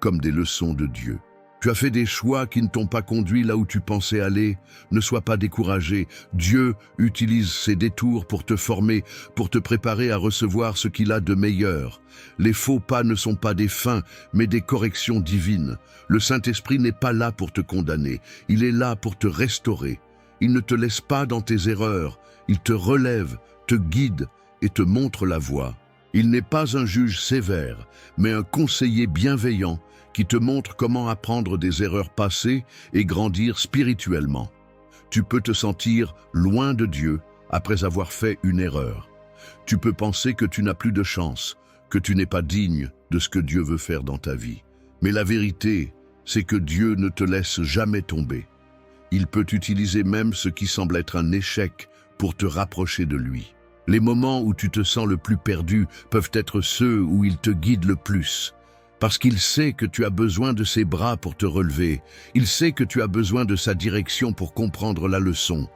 S1: comme des leçons de Dieu. Tu as fait des choix qui ne t'ont pas conduit là où tu pensais aller. Ne sois pas découragé. Dieu utilise ces détours pour te former, pour te préparer à recevoir ce qu'il a de meilleur. Les faux pas ne sont pas des fins, mais des corrections divines. Le Saint-Esprit n'est pas là pour te condamner. Il est là pour te restaurer. Il ne te laisse pas dans tes erreurs. Il te relève, te guide et te montre la voie. Il n'est pas un juge sévère, mais un conseiller bienveillant qui te montre comment apprendre des erreurs passées et grandir spirituellement. Tu peux te sentir loin de Dieu après avoir fait une erreur. Tu peux penser que tu n'as plus de chance, que tu n'es pas digne de ce que Dieu veut faire dans ta vie. Mais la vérité, c'est que Dieu ne te laisse jamais tomber. Il peut utiliser même ce qui semble être un échec pour te rapprocher de lui. Les moments où tu te sens le plus perdu peuvent être ceux où il te guide le plus. Parce qu'il sait que tu as besoin de ses bras pour te relever. Il sait que tu as besoin de sa direction pour comprendre la leçon.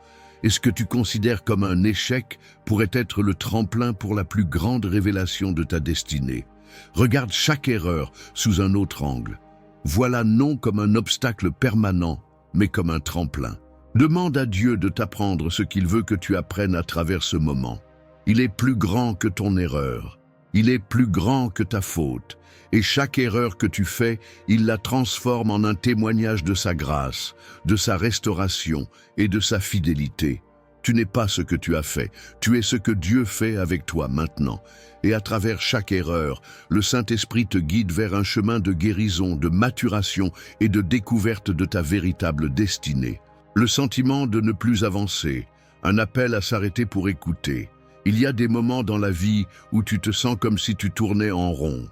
S1: Et ce que tu considères comme un échec pourrait être le tremplin pour la plus grande révélation de ta destinée. Regarde chaque erreur sous un autre angle. Voilà non comme un obstacle permanent, mais comme un tremplin. Demande à Dieu de t'apprendre ce qu'il veut que tu apprennes à travers ce moment. Il est plus grand que ton erreur. Il est plus grand que ta faute. Et chaque erreur que tu fais, il la transforme en un témoignage de sa grâce, de sa restauration et de sa fidélité. Tu n'es pas ce que tu as fait, tu es ce que Dieu fait avec toi maintenant. Et à travers chaque erreur, le Saint-Esprit te guide vers un chemin de guérison, de maturation et de découverte de ta véritable destinée. Le sentiment de ne plus avancer, un appel à s'arrêter pour écouter. Il y a des moments dans la vie où tu te sens comme si tu tournais en rond,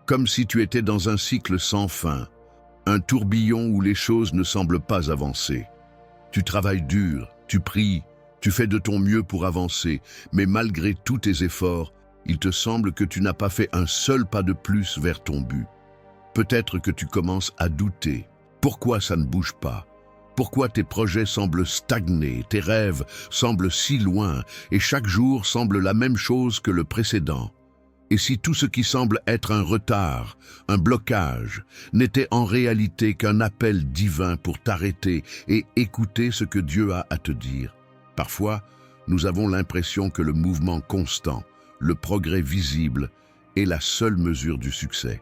S1: comme si tu étais dans un cycle sans fin, un tourbillon où les choses ne semblent pas avancer. Tu travailles dur, tu pries, tu fais de ton mieux pour avancer, mais malgré tous tes efforts, il te semble que tu n'as pas fait un seul pas de plus vers ton but. Peut-être que tu commences à douter. Pourquoi ça ne bouge pas ? Pourquoi tes projets semblent stagner, tes rêves semblent si loin et chaque jour semble la même chose que le précédent? Et si tout ce qui semble être un retard, un blocage, n'était en réalité qu'un appel divin pour t'arrêter et écouter ce que Dieu a à te dire? Parfois, nous avons l'impression que le mouvement constant, le progrès visible, est la seule mesure du succès.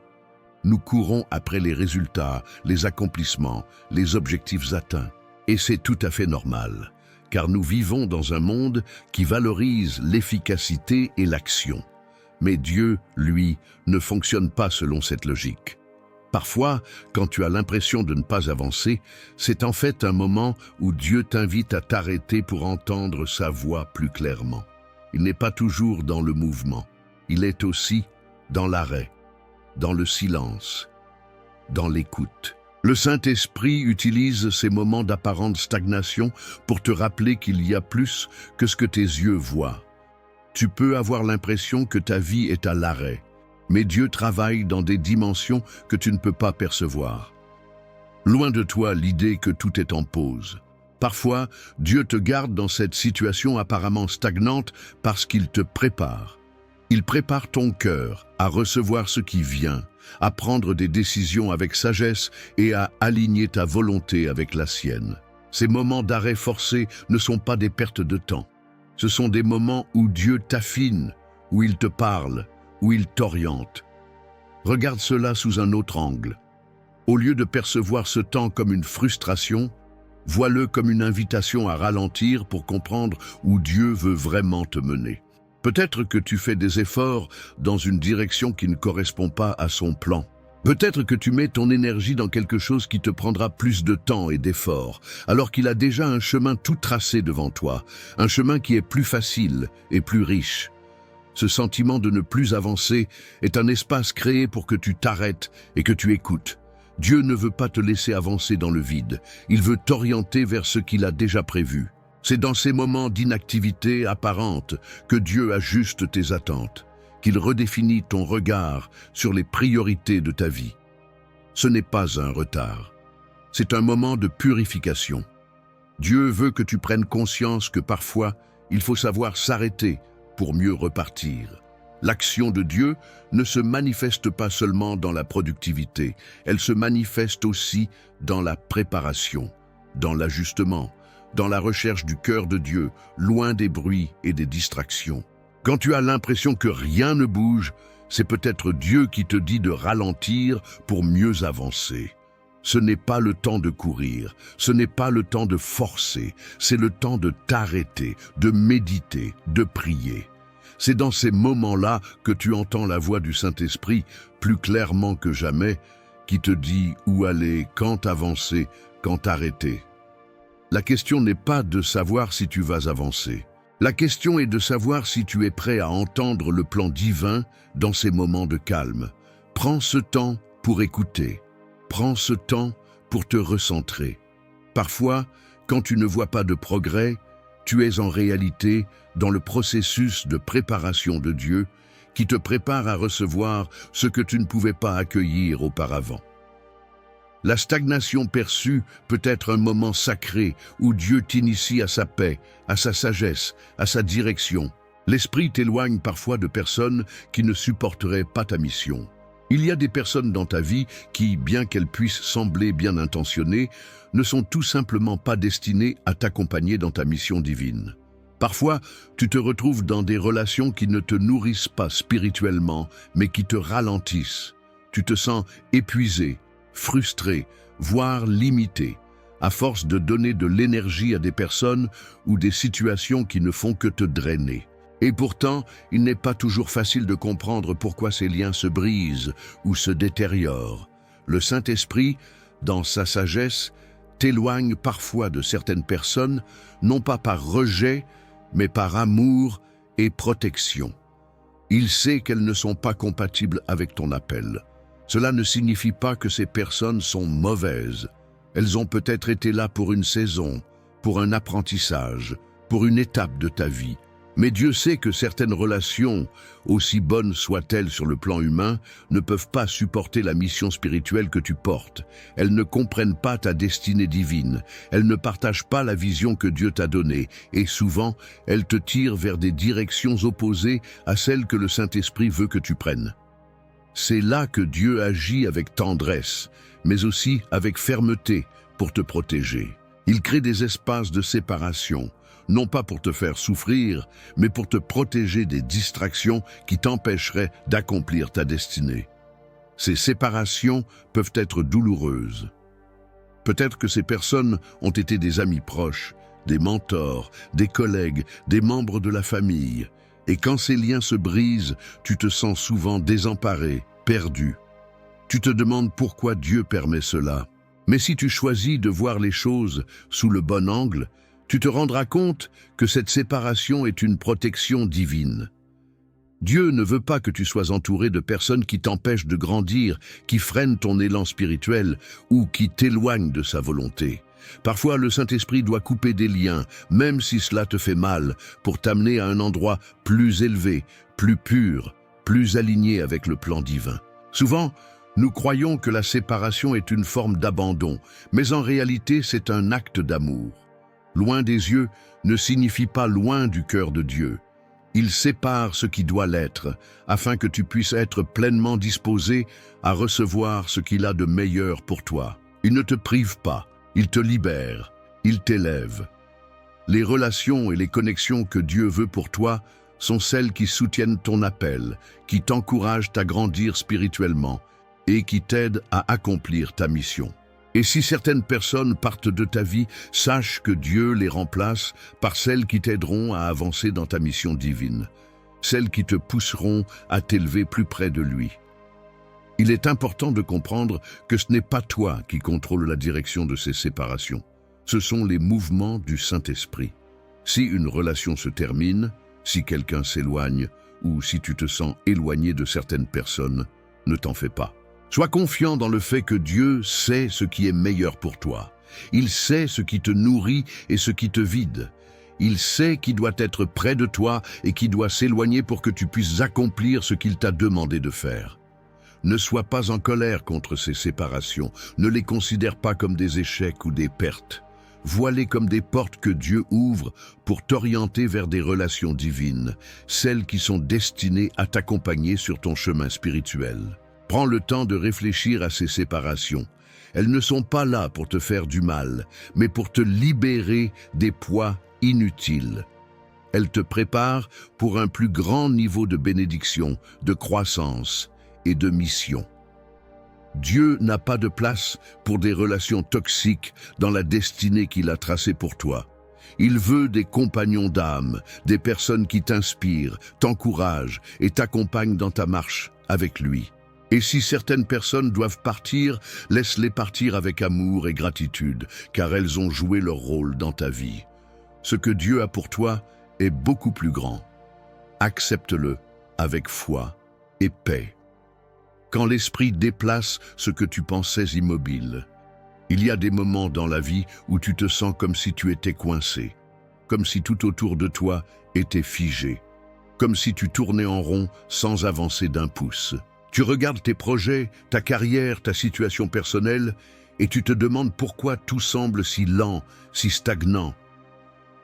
S1: Nous courons après les résultats, les accomplissements, les objectifs atteints. Et c'est tout à fait normal, car nous vivons dans un monde qui valorise l'efficacité et l'action. Mais Dieu, lui, ne fonctionne pas selon cette logique. Parfois, quand tu as l'impression de ne pas avancer, c'est en fait un moment où Dieu t'invite à t'arrêter pour entendre sa voix plus clairement. Il n'est pas toujours dans le mouvement, il est aussi dans l'arrêt, dans le silence, dans l'écoute. Le Saint-Esprit utilise ces moments d'apparente stagnation pour te rappeler qu'il y a plus que ce que tes yeux voient. Tu peux avoir l'impression que ta vie est à l'arrêt, mais Dieu travaille dans des dimensions que tu ne peux pas percevoir. Loin de toi l'idée que tout est en pause. Parfois, Dieu te garde dans cette situation apparemment stagnante parce qu'il te prépare. Il prépare ton cœur à recevoir ce qui vient, à prendre des décisions avec sagesse et à aligner ta volonté avec la sienne. Ces moments d'arrêt forcé ne sont pas des pertes de temps. Ce sont des moments où Dieu t'affine, où il te parle, où il t'oriente. Regarde cela sous un autre angle. Au lieu de percevoir ce temps comme une frustration, vois-le comme une invitation à ralentir pour comprendre où Dieu veut vraiment te mener. Peut-être que tu fais des efforts dans une direction qui ne correspond pas à son plan. Peut-être que tu mets ton énergie dans quelque chose qui te prendra plus de temps et d'efforts, alors qu'il a déjà un chemin tout tracé devant toi, un chemin qui est plus facile et plus riche. Ce sentiment de ne plus avancer est un espace créé pour que tu t'arrêtes et que tu écoutes. Dieu ne veut pas te laisser avancer dans le vide, il veut t'orienter vers ce qu'il a déjà prévu. C'est dans ces moments d'inactivité apparente que Dieu ajuste tes attentes, qu'il redéfinit ton regard sur les priorités de ta vie. Ce n'est pas un retard, c'est un moment de purification. Dieu veut que tu prennes conscience que parfois, il faut savoir s'arrêter pour mieux repartir. L'action de Dieu ne se manifeste pas seulement dans la productivité, elle se manifeste aussi dans la préparation, dans l'ajustement, dans la recherche du cœur de Dieu, loin des bruits et des distractions. Quand tu as l'impression que rien ne bouge, c'est peut-être Dieu qui te dit de ralentir pour mieux avancer. Ce n'est pas le temps de courir, ce n'est pas le temps de forcer, c'est le temps de t'arrêter, de méditer, de prier. C'est dans ces moments-là que tu entends la voix du Saint-Esprit plus clairement que jamais, qui te dit où aller, quand avancer, quand arrêter. La question n'est pas de savoir si tu vas avancer. La question est de savoir si tu es prêt à entendre le plan divin dans ces moments de calme. Prends ce temps pour écouter. Prends ce temps pour te recentrer. Parfois, quand tu ne vois pas de progrès, tu es en réalité dans le processus de préparation de Dieu qui te prépare à recevoir ce que tu ne pouvais pas accueillir auparavant. La stagnation perçue peut être un moment sacré où Dieu t'initie à sa paix, à sa sagesse, à sa direction. L'Esprit t'éloigne parfois de personnes qui ne supporteraient pas ta mission. Il y a des personnes dans ta vie qui, bien qu'elles puissent sembler bien intentionnées, ne sont tout simplement pas destinées à t'accompagner dans ta mission divine. Parfois, tu te retrouves dans des relations qui ne te nourrissent pas spirituellement, mais qui te ralentissent. Tu te sens épuisé, frustré, voire limité, à force de donner de l'énergie à des personnes ou des situations qui ne font que te drainer. Et pourtant, il n'est pas toujours facile de comprendre pourquoi ces liens se brisent ou se détériorent. Le Saint-Esprit, dans sa sagesse, t'éloigne parfois de certaines personnes, non pas par rejet, mais par amour et protection. Il sait qu'elles ne sont pas compatibles avec ton appel. Cela ne signifie pas que ces personnes sont mauvaises. Elles ont peut-être été là pour une saison, pour un apprentissage, pour une étape de ta vie. Mais Dieu sait que certaines relations, aussi bonnes soient-elles sur le plan humain, ne peuvent pas supporter la mission spirituelle que tu portes. Elles ne comprennent pas ta destinée divine. Elles ne partagent pas la vision que Dieu t'a donnée. Et souvent, elles te tirent vers des directions opposées à celles que le Saint-Esprit veut que tu prennes. C'est là que Dieu agit avec tendresse, mais aussi avec fermeté pour te protéger. Il crée des espaces de séparation, non pas pour te faire souffrir, mais pour te protéger des distractions qui t'empêcheraient d'accomplir ta destinée. Ces séparations peuvent être douloureuses. Peut-être que ces personnes ont été des amis proches, des mentors, des collègues, des membres de la famille. Et quand ces liens se brisent, tu te sens souvent désemparé, perdu. Tu te demandes pourquoi Dieu permet cela. Mais si tu choisis de voir les choses sous le bon angle, tu te rendras compte que cette séparation est une protection divine. Dieu ne veut pas que tu sois entouré de personnes qui t'empêchent de grandir, qui freinent ton élan spirituel ou qui t'éloignent de sa volonté. Parfois, le Saint-Esprit doit couper des liens, même si cela te fait mal, pour t'amener à un endroit plus élevé, plus pur, plus aligné avec le plan divin. Souvent, nous croyons que la séparation est une forme d'abandon, mais en réalité, c'est un acte d'amour. Loin des yeux ne signifie pas loin du cœur de Dieu. Il sépare ce qui doit l'être, afin que tu puisses être pleinement disposé à recevoir ce qu'il a de meilleur pour toi. Il ne te prive pas, il te libère, il t'élève. Les relations et les connexions que Dieu veut pour toi sont celles qui soutiennent ton appel, qui t'encouragent à grandir spirituellement et qui t'aident à accomplir ta mission. Et si certaines personnes partent de ta vie, sache que Dieu les remplace par celles qui t'aideront à avancer dans ta mission divine, celles qui te pousseront à t'élever plus près de lui. Il est important de comprendre que ce n'est pas toi qui contrôle la direction de ces séparations. Ce sont les mouvements du Saint-Esprit. Si une relation se termine, si quelqu'un s'éloigne ou si tu te sens éloigné de certaines personnes, ne t'en fais pas. Sois confiant dans le fait que Dieu sait ce qui est meilleur pour toi. Il sait ce qui te nourrit et ce qui te vide. Il sait qui doit être près de toi et qui doit s'éloigner pour que tu puisses accomplir ce qu'il t'a demandé de faire. Ne sois pas en colère contre ces séparations. Ne les considère pas comme des échecs ou des pertes. Vois-les comme des portes que Dieu ouvre pour t'orienter vers des relations divines, celles qui sont destinées à t'accompagner sur ton chemin spirituel. Prends le temps de réfléchir à ces séparations. Elles ne sont pas là pour te faire du mal, mais pour te libérer des poids inutiles. Elles te préparent pour un plus grand niveau de bénédiction, de croissance et de mission. Dieu n'a pas de place pour des relations toxiques dans la destinée qu'il a tracée pour toi. Il veut des compagnons d'âme, des personnes qui t'inspirent, t'encouragent et t'accompagnent dans ta marche avec lui. Et si certaines personnes doivent partir, laisse-les partir avec amour et gratitude, car elles ont joué leur rôle dans ta vie. Ce que Dieu a pour toi est beaucoup plus grand. Accepte-le avec foi et paix. Quand l'Esprit déplace ce que tu pensais immobile, il y a des moments dans la vie où tu te sens comme si tu étais coincé, comme si tout autour de toi était figé, comme si tu tournais en rond sans avancer d'un pouce. Tu regardes tes projets, ta carrière, ta situation personnelle, et tu te demandes pourquoi tout semble si lent, si stagnant.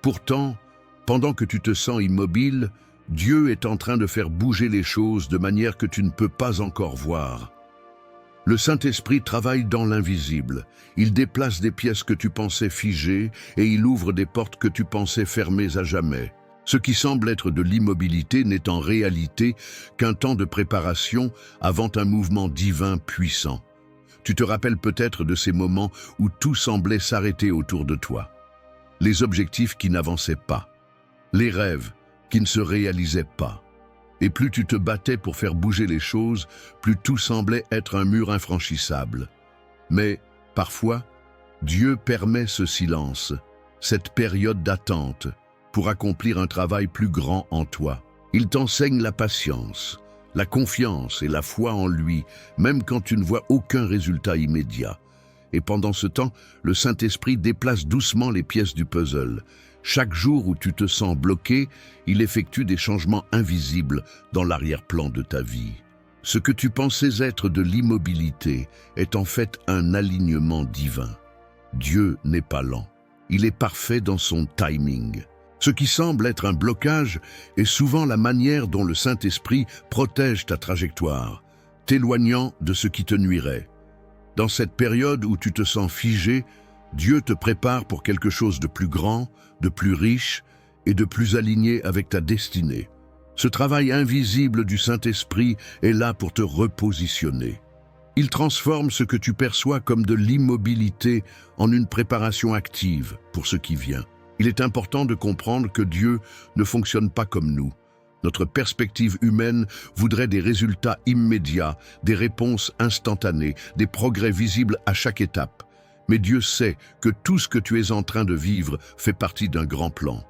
S1: Pourtant, pendant que tu te sens immobile, Dieu est en train de faire bouger les choses de manière que tu ne peux pas encore voir. Le Saint-Esprit travaille dans l'invisible. Il déplace des pièces que tu pensais figées et il ouvre des portes que tu pensais fermées à jamais. Ce qui semble être de l'immobilité n'est en réalité qu'un temps de préparation avant un mouvement divin puissant. Tu te rappelles peut-être de ces moments où tout semblait s'arrêter autour de toi. Les objectifs qui n'avançaient pas, les rêves qui ne se réalisaient pas. Et plus tu te battais pour faire bouger les choses, plus tout semblait être un mur infranchissable. Mais, parfois, Dieu permet ce silence, cette période d'attente, pour accomplir un travail plus grand en toi. Il t'enseigne la patience, la confiance et la foi en lui, même quand tu ne vois aucun résultat immédiat. Et pendant ce temps, le Saint-Esprit déplace doucement les pièces du puzzle. Chaque jour où tu te sens bloqué, il effectue des changements invisibles dans l'arrière-plan de ta vie. Ce que tu pensais être de l'immobilité est en fait un alignement divin. Dieu n'est pas lent. Il est parfait dans son timing. Ce qui semble être un blocage est souvent la manière dont le Saint-Esprit protège ta trajectoire, t'éloignant de ce qui te nuirait. Dans cette période où tu te sens figé, Dieu te prépare pour quelque chose de plus grand, de plus riche et de plus aligné avec ta destinée. Ce travail invisible du Saint-Esprit est là pour te repositionner. Il transforme ce que tu perçois comme de l'immobilité en une préparation active pour ce qui vient. Il est important de comprendre que Dieu ne fonctionne pas comme nous. Notre perspective humaine voudrait des résultats immédiats, des réponses instantanées, des progrès visibles à chaque étape. Mais Dieu sait que tout ce que tu es en train de vivre fait partie d'un grand plan.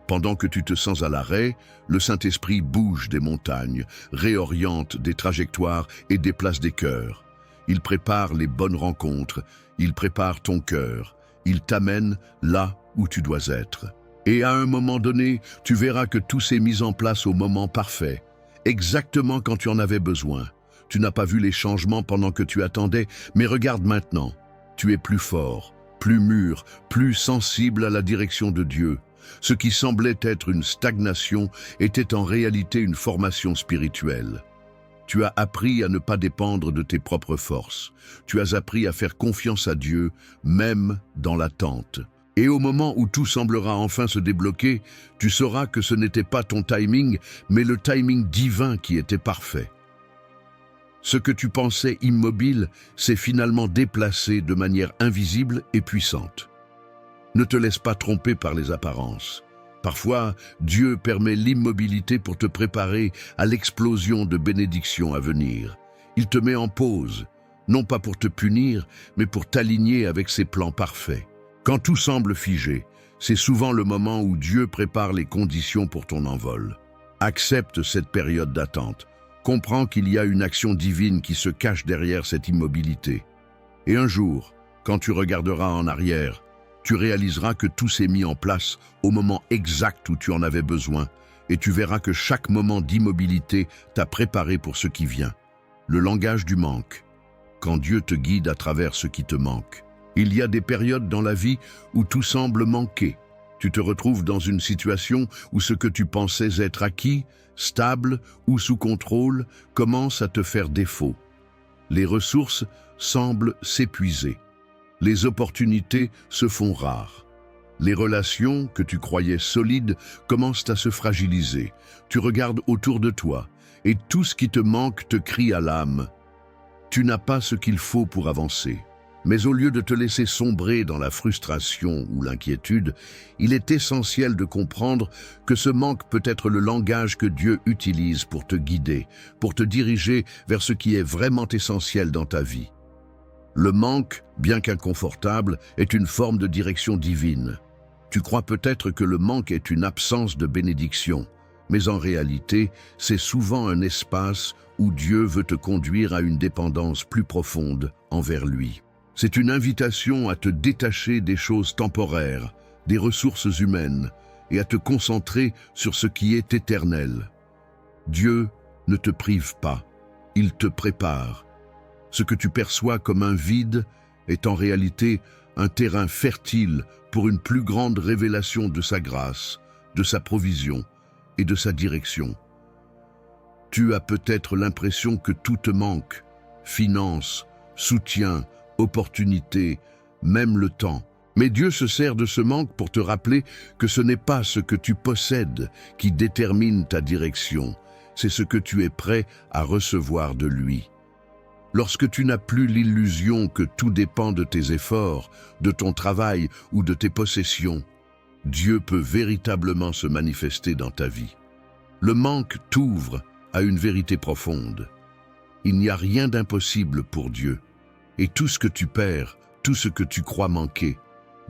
S1: Pendant que tu te sens à l'arrêt, le Saint-Esprit bouge des montagnes, réoriente des trajectoires et déplace des cœurs. Il prépare les bonnes rencontres, il prépare ton cœur, il t'amène là où tu dois être. Et à un moment donné, tu verras que tout s'est mis en place au moment parfait, exactement quand tu en avais besoin. Tu n'as pas vu les changements pendant que tu attendais, mais regarde maintenant. Tu es plus fort, plus mûr, plus sensible à la direction de Dieu. Ce qui semblait être une stagnation était en réalité une formation spirituelle. Tu as appris à ne pas dépendre de tes propres forces. Tu as appris à faire confiance à Dieu, même dans l'attente. Et au moment où tout semblera enfin se débloquer, tu sauras que ce n'était pas ton timing, mais le timing divin qui était parfait. Ce que tu pensais immobile s'est finalement déplacé de manière invisible et puissante. Ne te laisse pas tromper par les apparences. Parfois, Dieu permet l'immobilité pour te préparer à l'explosion de bénédictions à venir. Il te met en pause, non pas pour te punir, mais pour t'aligner avec ses plans parfaits. Quand tout semble figé, c'est souvent le moment où Dieu prépare les conditions pour ton envol. Accepte cette période d'attente. Comprends qu'il y a une action divine qui se cache derrière cette immobilité. Et un jour, quand tu regarderas en arrière, tu réaliseras que tout s'est mis en place au moment exact où tu en avais besoin, et tu verras que chaque moment d'immobilité t'a préparé pour ce qui vient. Le langage du manque. Quand Dieu te guide à travers ce qui te manque. Il y a des périodes dans la vie où tout semble manquer. Tu te retrouves dans une situation où ce que tu pensais être acquis, stable ou sous contrôle, commence à te faire défaut. Les ressources semblent s'épuiser. Les opportunités se font rares. Les relations que tu croyais solides commencent à se fragiliser. Tu regardes autour de toi et tout ce qui te manque te crie à l'âme. Tu n'as pas ce qu'il faut pour avancer. Mais au lieu de te laisser sombrer dans la frustration ou l'inquiétude, il est essentiel de comprendre que ce manque peut être le langage que Dieu utilise pour te guider, pour te diriger vers ce qui est vraiment essentiel dans ta vie. Le manque, bien qu'inconfortable, est une forme de direction divine. Tu crois peut-être que le manque est une absence de bénédiction, mais en réalité, c'est souvent un espace où Dieu veut te conduire à une dépendance plus profonde envers lui. C'est une invitation à te détacher des choses temporaires, des ressources humaines, et à te concentrer sur ce qui est éternel. Dieu ne te prive pas, il te prépare. Ce que tu perçois comme un vide est en réalité un terrain fertile pour une plus grande révélation de sa grâce, de sa provision et de sa direction. Tu as peut-être l'impression que tout te manque, finances, soutien, opportunités, même le temps. Mais Dieu se sert de ce manque pour te rappeler que ce n'est pas ce que tu possèdes qui détermine ta direction, c'est ce que tu es prêt à recevoir de lui. Lorsque tu n'as plus l'illusion que tout dépend de tes efforts, de ton travail ou de tes possessions, Dieu peut véritablement se manifester dans ta vie. Le manque t'ouvre à une vérité profonde. Il n'y a rien d'impossible pour Dieu. Et tout ce que tu perds, tout ce que tu crois manquer,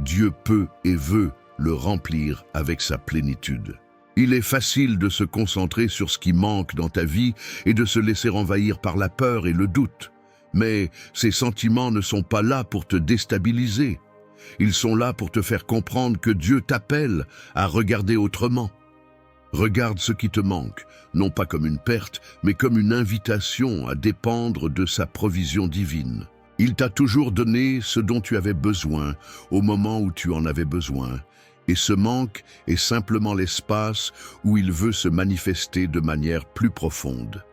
S1: Dieu peut et veut le remplir avec sa plénitude. Il est facile de se concentrer sur ce qui manque dans ta vie et de se laisser envahir par la peur et le doute. Mais ces sentiments ne sont pas là pour te déstabiliser. Ils sont là pour te faire comprendre que Dieu t'appelle à regarder autrement. Regarde ce qui te manque, non pas comme une perte, mais comme une invitation à dépendre de sa provision divine. Il t'a toujours donné ce dont tu avais besoin, au moment où tu en avais besoin. Et ce manque est simplement l'espace où il veut se manifester de manière plus profonde.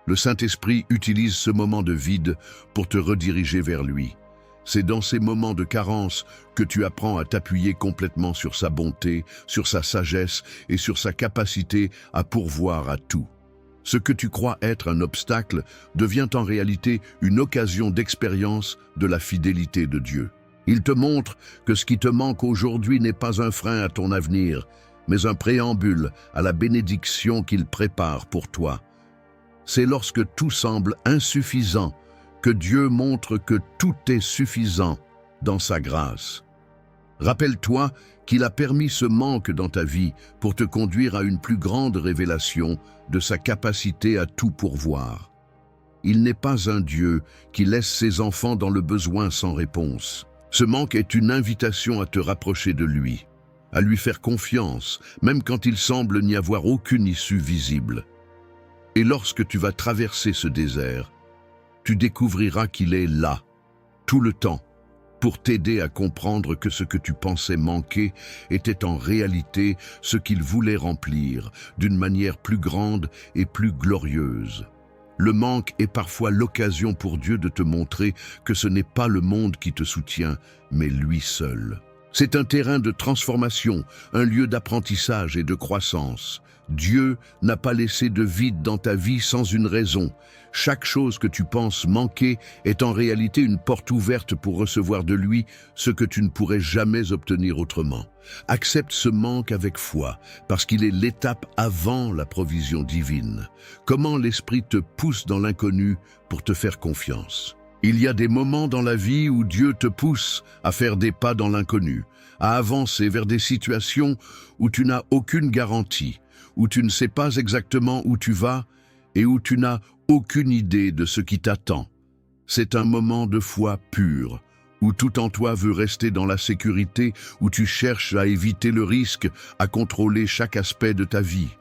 S1: Le Saint-Esprit utilise ce moment de vide pour te rediriger vers lui. C'est dans ces moments de carence que tu apprends à t'appuyer complètement sur sa bonté, sur sa sagesse et sur sa capacité à pourvoir à tout. Ce que tu crois être un obstacle devient en réalité une occasion d'expérience de la fidélité de Dieu. Il te montre que ce qui te manque aujourd'hui n'est pas un frein à ton avenir, mais un préambule à la bénédiction qu'il prépare pour toi. C'est lorsque tout semble insuffisant que Dieu montre que tout est suffisant dans sa grâce. Rappelle-toi qu'il a permis ce manque dans ta vie pour te conduire à une plus grande révélation de sa capacité à tout pourvoir. Il n'est pas un Dieu qui laisse ses enfants dans le besoin sans réponse. Ce manque est une invitation à te rapprocher de lui, à lui faire confiance, même quand il semble n'y avoir aucune issue visible. Et lorsque tu vas traverser ce désert, tu découvriras qu'il est là, tout le temps, pour t'aider à comprendre que ce que tu pensais manquer était en réalité ce qu'il voulait remplir d'une manière plus grande et plus glorieuse. Le manque est parfois l'occasion pour Dieu de te montrer que ce n'est pas le monde qui te soutient, mais lui seul. C'est un terrain de transformation, un lieu d'apprentissage et de croissance. Dieu n'a pas laissé de vide dans ta vie sans une raison. Chaque chose que tu penses manquer est en réalité une porte ouverte pour recevoir de lui ce que tu ne pourrais jamais obtenir autrement. Accepte ce manque avec foi, parce qu'il est l'étape avant la provision divine. Comment l'Esprit te pousse dans l'inconnu pour te faire confiance. Il y a des moments dans la vie où Dieu te pousse à faire des pas dans l'inconnu, à avancer vers des situations où tu n'as aucune garantie, où tu ne sais pas exactement où tu vas et où tu n'as aucune idée de ce qui t'attend. C'est un moment de foi pure, où tout en toi veut rester dans la sécurité, où tu cherches à éviter le risque, à contrôler chaque aspect de ta vie.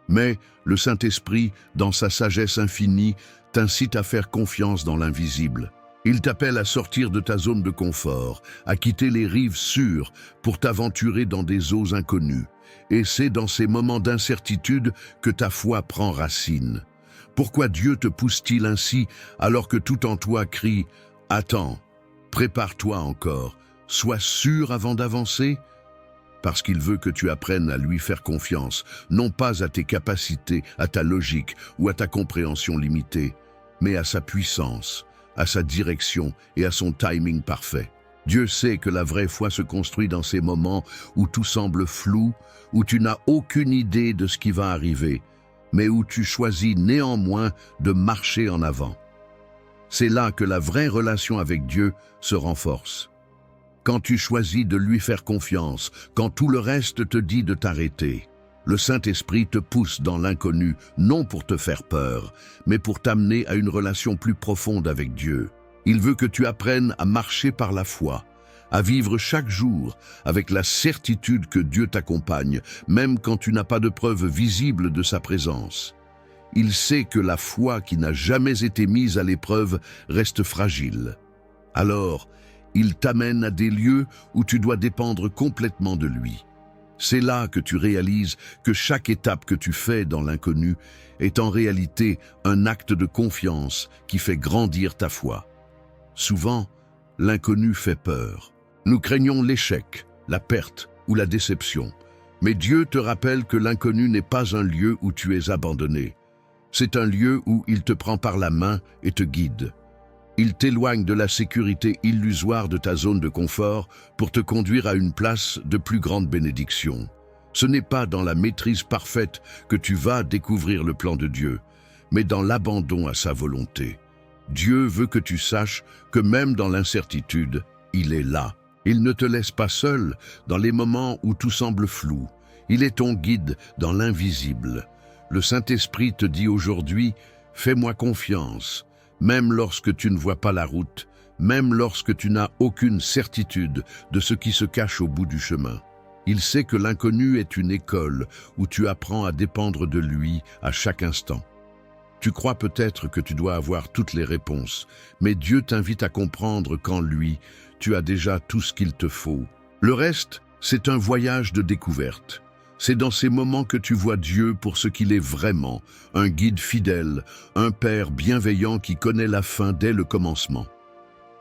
S1: Mais le Saint-Esprit, dans sa sagesse infinie, t'incite à faire confiance dans l'invisible. Il t'appelle à sortir de ta zone de confort, à quitter les rives sûres pour t'aventurer dans des eaux inconnues. Et c'est dans ces moments d'incertitude que ta foi prend racine. Pourquoi Dieu te pousse-t-il ainsi alors que tout en toi crie « Attends, prépare-toi encore, sois sûr avant d'avancer » ? Parce qu'il veut que tu apprennes à lui faire confiance, non pas à tes capacités, à ta logique ou à ta compréhension limitée, mais à sa puissance, à sa direction et à son timing parfait. Dieu sait que la vraie foi se construit dans ces moments où tout semble flou, où tu n'as aucune idée de ce qui va arriver, mais où tu choisis néanmoins de marcher en avant. C'est là que la vraie relation avec Dieu se renforce. Quand tu choisis de lui faire confiance, quand tout le reste te dit de t'arrêter, le Saint-Esprit te pousse dans l'inconnu, non pour te faire peur, mais pour t'amener à une relation plus profonde avec Dieu. Il veut que tu apprennes à marcher par la foi, à vivre chaque jour avec la certitude que Dieu t'accompagne, même quand tu n'as pas de preuve visible de sa présence. Il sait que la foi qui n'a jamais été mise à l'épreuve reste fragile. Alors, il t'amène à des lieux où tu dois dépendre complètement de lui. C'est là que tu réalises que chaque étape que tu fais dans l'inconnu est en réalité un acte de confiance qui fait grandir ta foi. Souvent, l'inconnu fait peur. Nous craignons l'échec, la perte ou la déception. Mais Dieu te rappelle que l'inconnu n'est pas un lieu où tu es abandonné. C'est un lieu où il te prend par la main et te guide. Il t'éloigne de la sécurité illusoire de ta zone de confort pour te conduire à une place de plus grande bénédiction. Ce n'est pas dans la maîtrise parfaite que tu vas découvrir le plan de Dieu, mais dans l'abandon à sa volonté. Dieu veut que tu saches que même dans l'incertitude, il est là. Il ne te laisse pas seul dans les moments où tout semble flou. Il est ton guide dans l'invisible. Le Saint-Esprit te dit aujourd'hui, « Fais-moi confiance ». Même lorsque tu ne vois pas la route, même lorsque tu n'as aucune certitude de ce qui se cache au bout du chemin. Il sait que l'inconnu est une école où tu apprends à dépendre de lui à chaque instant. Tu crois peut-être que tu dois avoir toutes les réponses, mais Dieu t'invite à comprendre qu'en lui, tu as déjà tout ce qu'il te faut. Le reste, c'est un voyage de découverte. C'est dans ces moments que tu vois Dieu pour ce qu'il est vraiment, un guide fidèle, un Père bienveillant qui connaît la fin dès le commencement.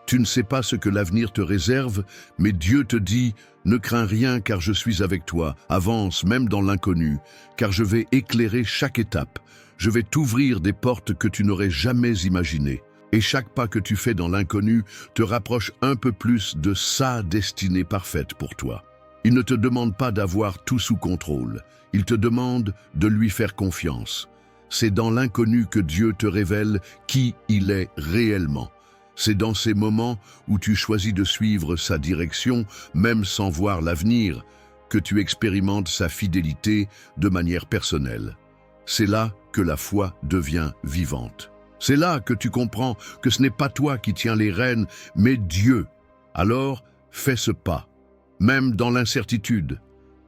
S1: Tu ne sais pas ce que l'avenir te réserve, mais Dieu te dit « Ne crains rien car je suis avec toi, avance même dans l'inconnu, car je vais éclairer chaque étape, je vais t'ouvrir des portes que tu n'aurais jamais imaginées. Et chaque pas que tu fais dans l'inconnu te rapproche un peu plus de sa destinée parfaite pour toi. » Il ne te demande pas d'avoir tout sous contrôle. Il te demande de lui faire confiance. C'est dans l'inconnu que Dieu te révèle qui il est réellement. C'est dans ces moments où tu choisis de suivre sa direction, même sans voir l'avenir, que tu expérimentes sa fidélité de manière personnelle. C'est là que la foi devient vivante. C'est là que tu comprends que ce n'est pas toi qui tiens les rênes, mais Dieu. Alors, fais ce pas, même dans l'incertitude,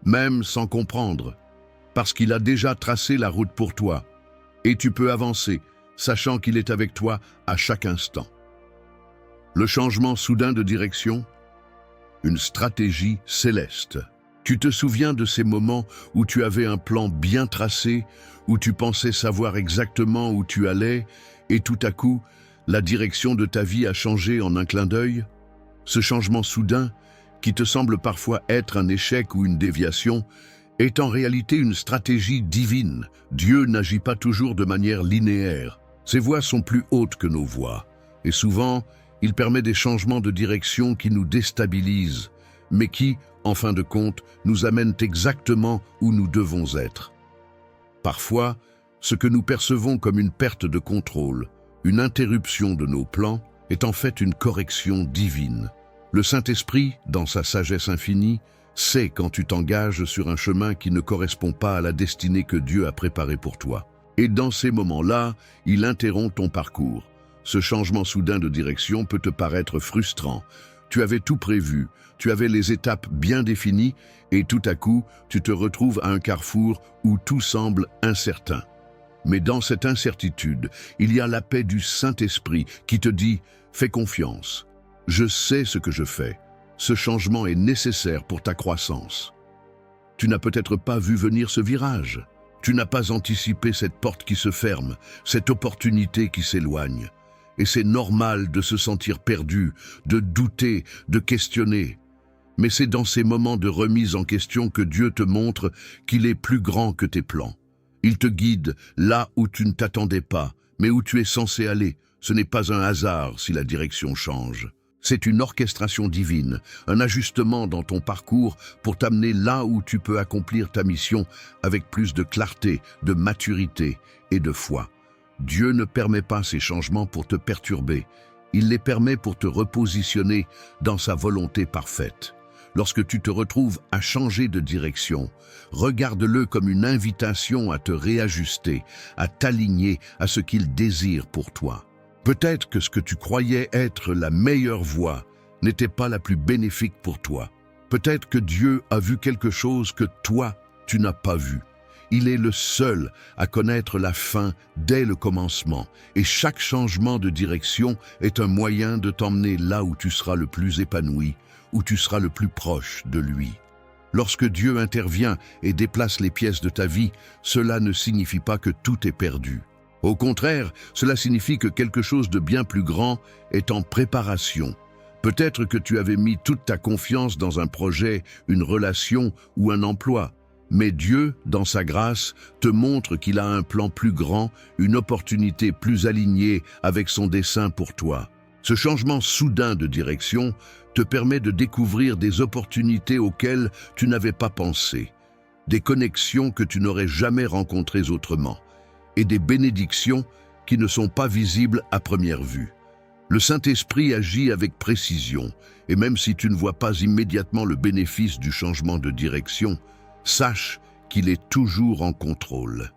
S1: même sans comprendre, parce qu'il a déjà tracé la route pour toi. Et tu peux avancer, sachant qu'il est avec toi à chaque instant. Le changement soudain de direction, une stratégie céleste. Tu te souviens de ces moments où tu avais un plan bien tracé, où tu pensais savoir exactement où tu allais, et tout à coup, la direction de ta vie a changé en un clin d'œil? Ce changement soudain, qui te semble parfois être un échec ou une déviation, est en réalité une stratégie divine. Dieu n'agit pas toujours de manière linéaire. Ses voies sont plus hautes que nos voies, et souvent, il permet des changements de direction qui nous déstabilisent, mais qui, en fin de compte, nous amènent exactement où nous devons être. Parfois, ce que nous percevons comme une perte de contrôle, une interruption de nos plans, est en fait une correction divine. Le Saint-Esprit, dans sa sagesse infinie, sait quand tu t'engages sur un chemin qui ne correspond pas à la destinée que Dieu a préparée pour toi. Et dans ces moments-là, il interrompt ton parcours. Ce changement soudain de direction peut te paraître frustrant. Tu avais tout prévu, tu avais les étapes bien définies, et tout à coup, tu te retrouves à un carrefour où tout semble incertain. Mais dans cette incertitude, il y a la paix du Saint-Esprit qui te dit « Fais confiance, je sais ce que je fais. Ce changement est nécessaire pour ta croissance. » Tu n'as peut-être pas vu venir ce virage. Tu n'as pas anticipé cette porte qui se ferme, cette opportunité qui s'éloigne. Et c'est normal de se sentir perdu, de douter, de questionner. Mais c'est dans ces moments de remise en question que Dieu te montre qu'il est plus grand que tes plans. Il te guide là où tu ne t'attendais pas, mais où tu es censé aller. Ce n'est pas un hasard si la direction change. C'est une orchestration divine, un ajustement dans ton parcours pour t'amener là où tu peux accomplir ta mission avec plus de clarté, de maturité et de foi. Dieu ne permet pas ces changements pour te perturber. Il les permet pour te repositionner dans sa volonté parfaite. Lorsque tu te retrouves à changer de direction, regarde-le comme une invitation à te réajuster, à t'aligner à ce qu'il désire pour toi. Peut-être que ce que tu croyais être la meilleure voie n'était pas la plus bénéfique pour toi. Peut-être que Dieu a vu quelque chose que toi, tu n'as pas vu. Il est le seul à connaître la fin dès le commencement, et chaque changement de direction est un moyen de t'emmener là où tu seras le plus épanoui, où tu seras le plus proche de lui. Lorsque Dieu intervient et déplace les pièces de ta vie, cela ne signifie pas que tout est perdu. Au contraire, cela signifie que quelque chose de bien plus grand est en préparation. Peut-être que tu avais mis toute ta confiance dans un projet, une relation ou un emploi. Mais Dieu, dans sa grâce, te montre qu'il a un plan plus grand, une opportunité plus alignée avec son dessein pour toi. Ce changement soudain de direction te permet de découvrir des opportunités auxquelles tu n'avais pas pensé, des connexions que tu n'aurais jamais rencontrées autrement, et des bénédictions qui ne sont pas visibles à première vue. Le Saint-Esprit agit avec précision, et même si tu ne vois pas immédiatement le bénéfice du changement de direction, sache qu'il est toujours en contrôle.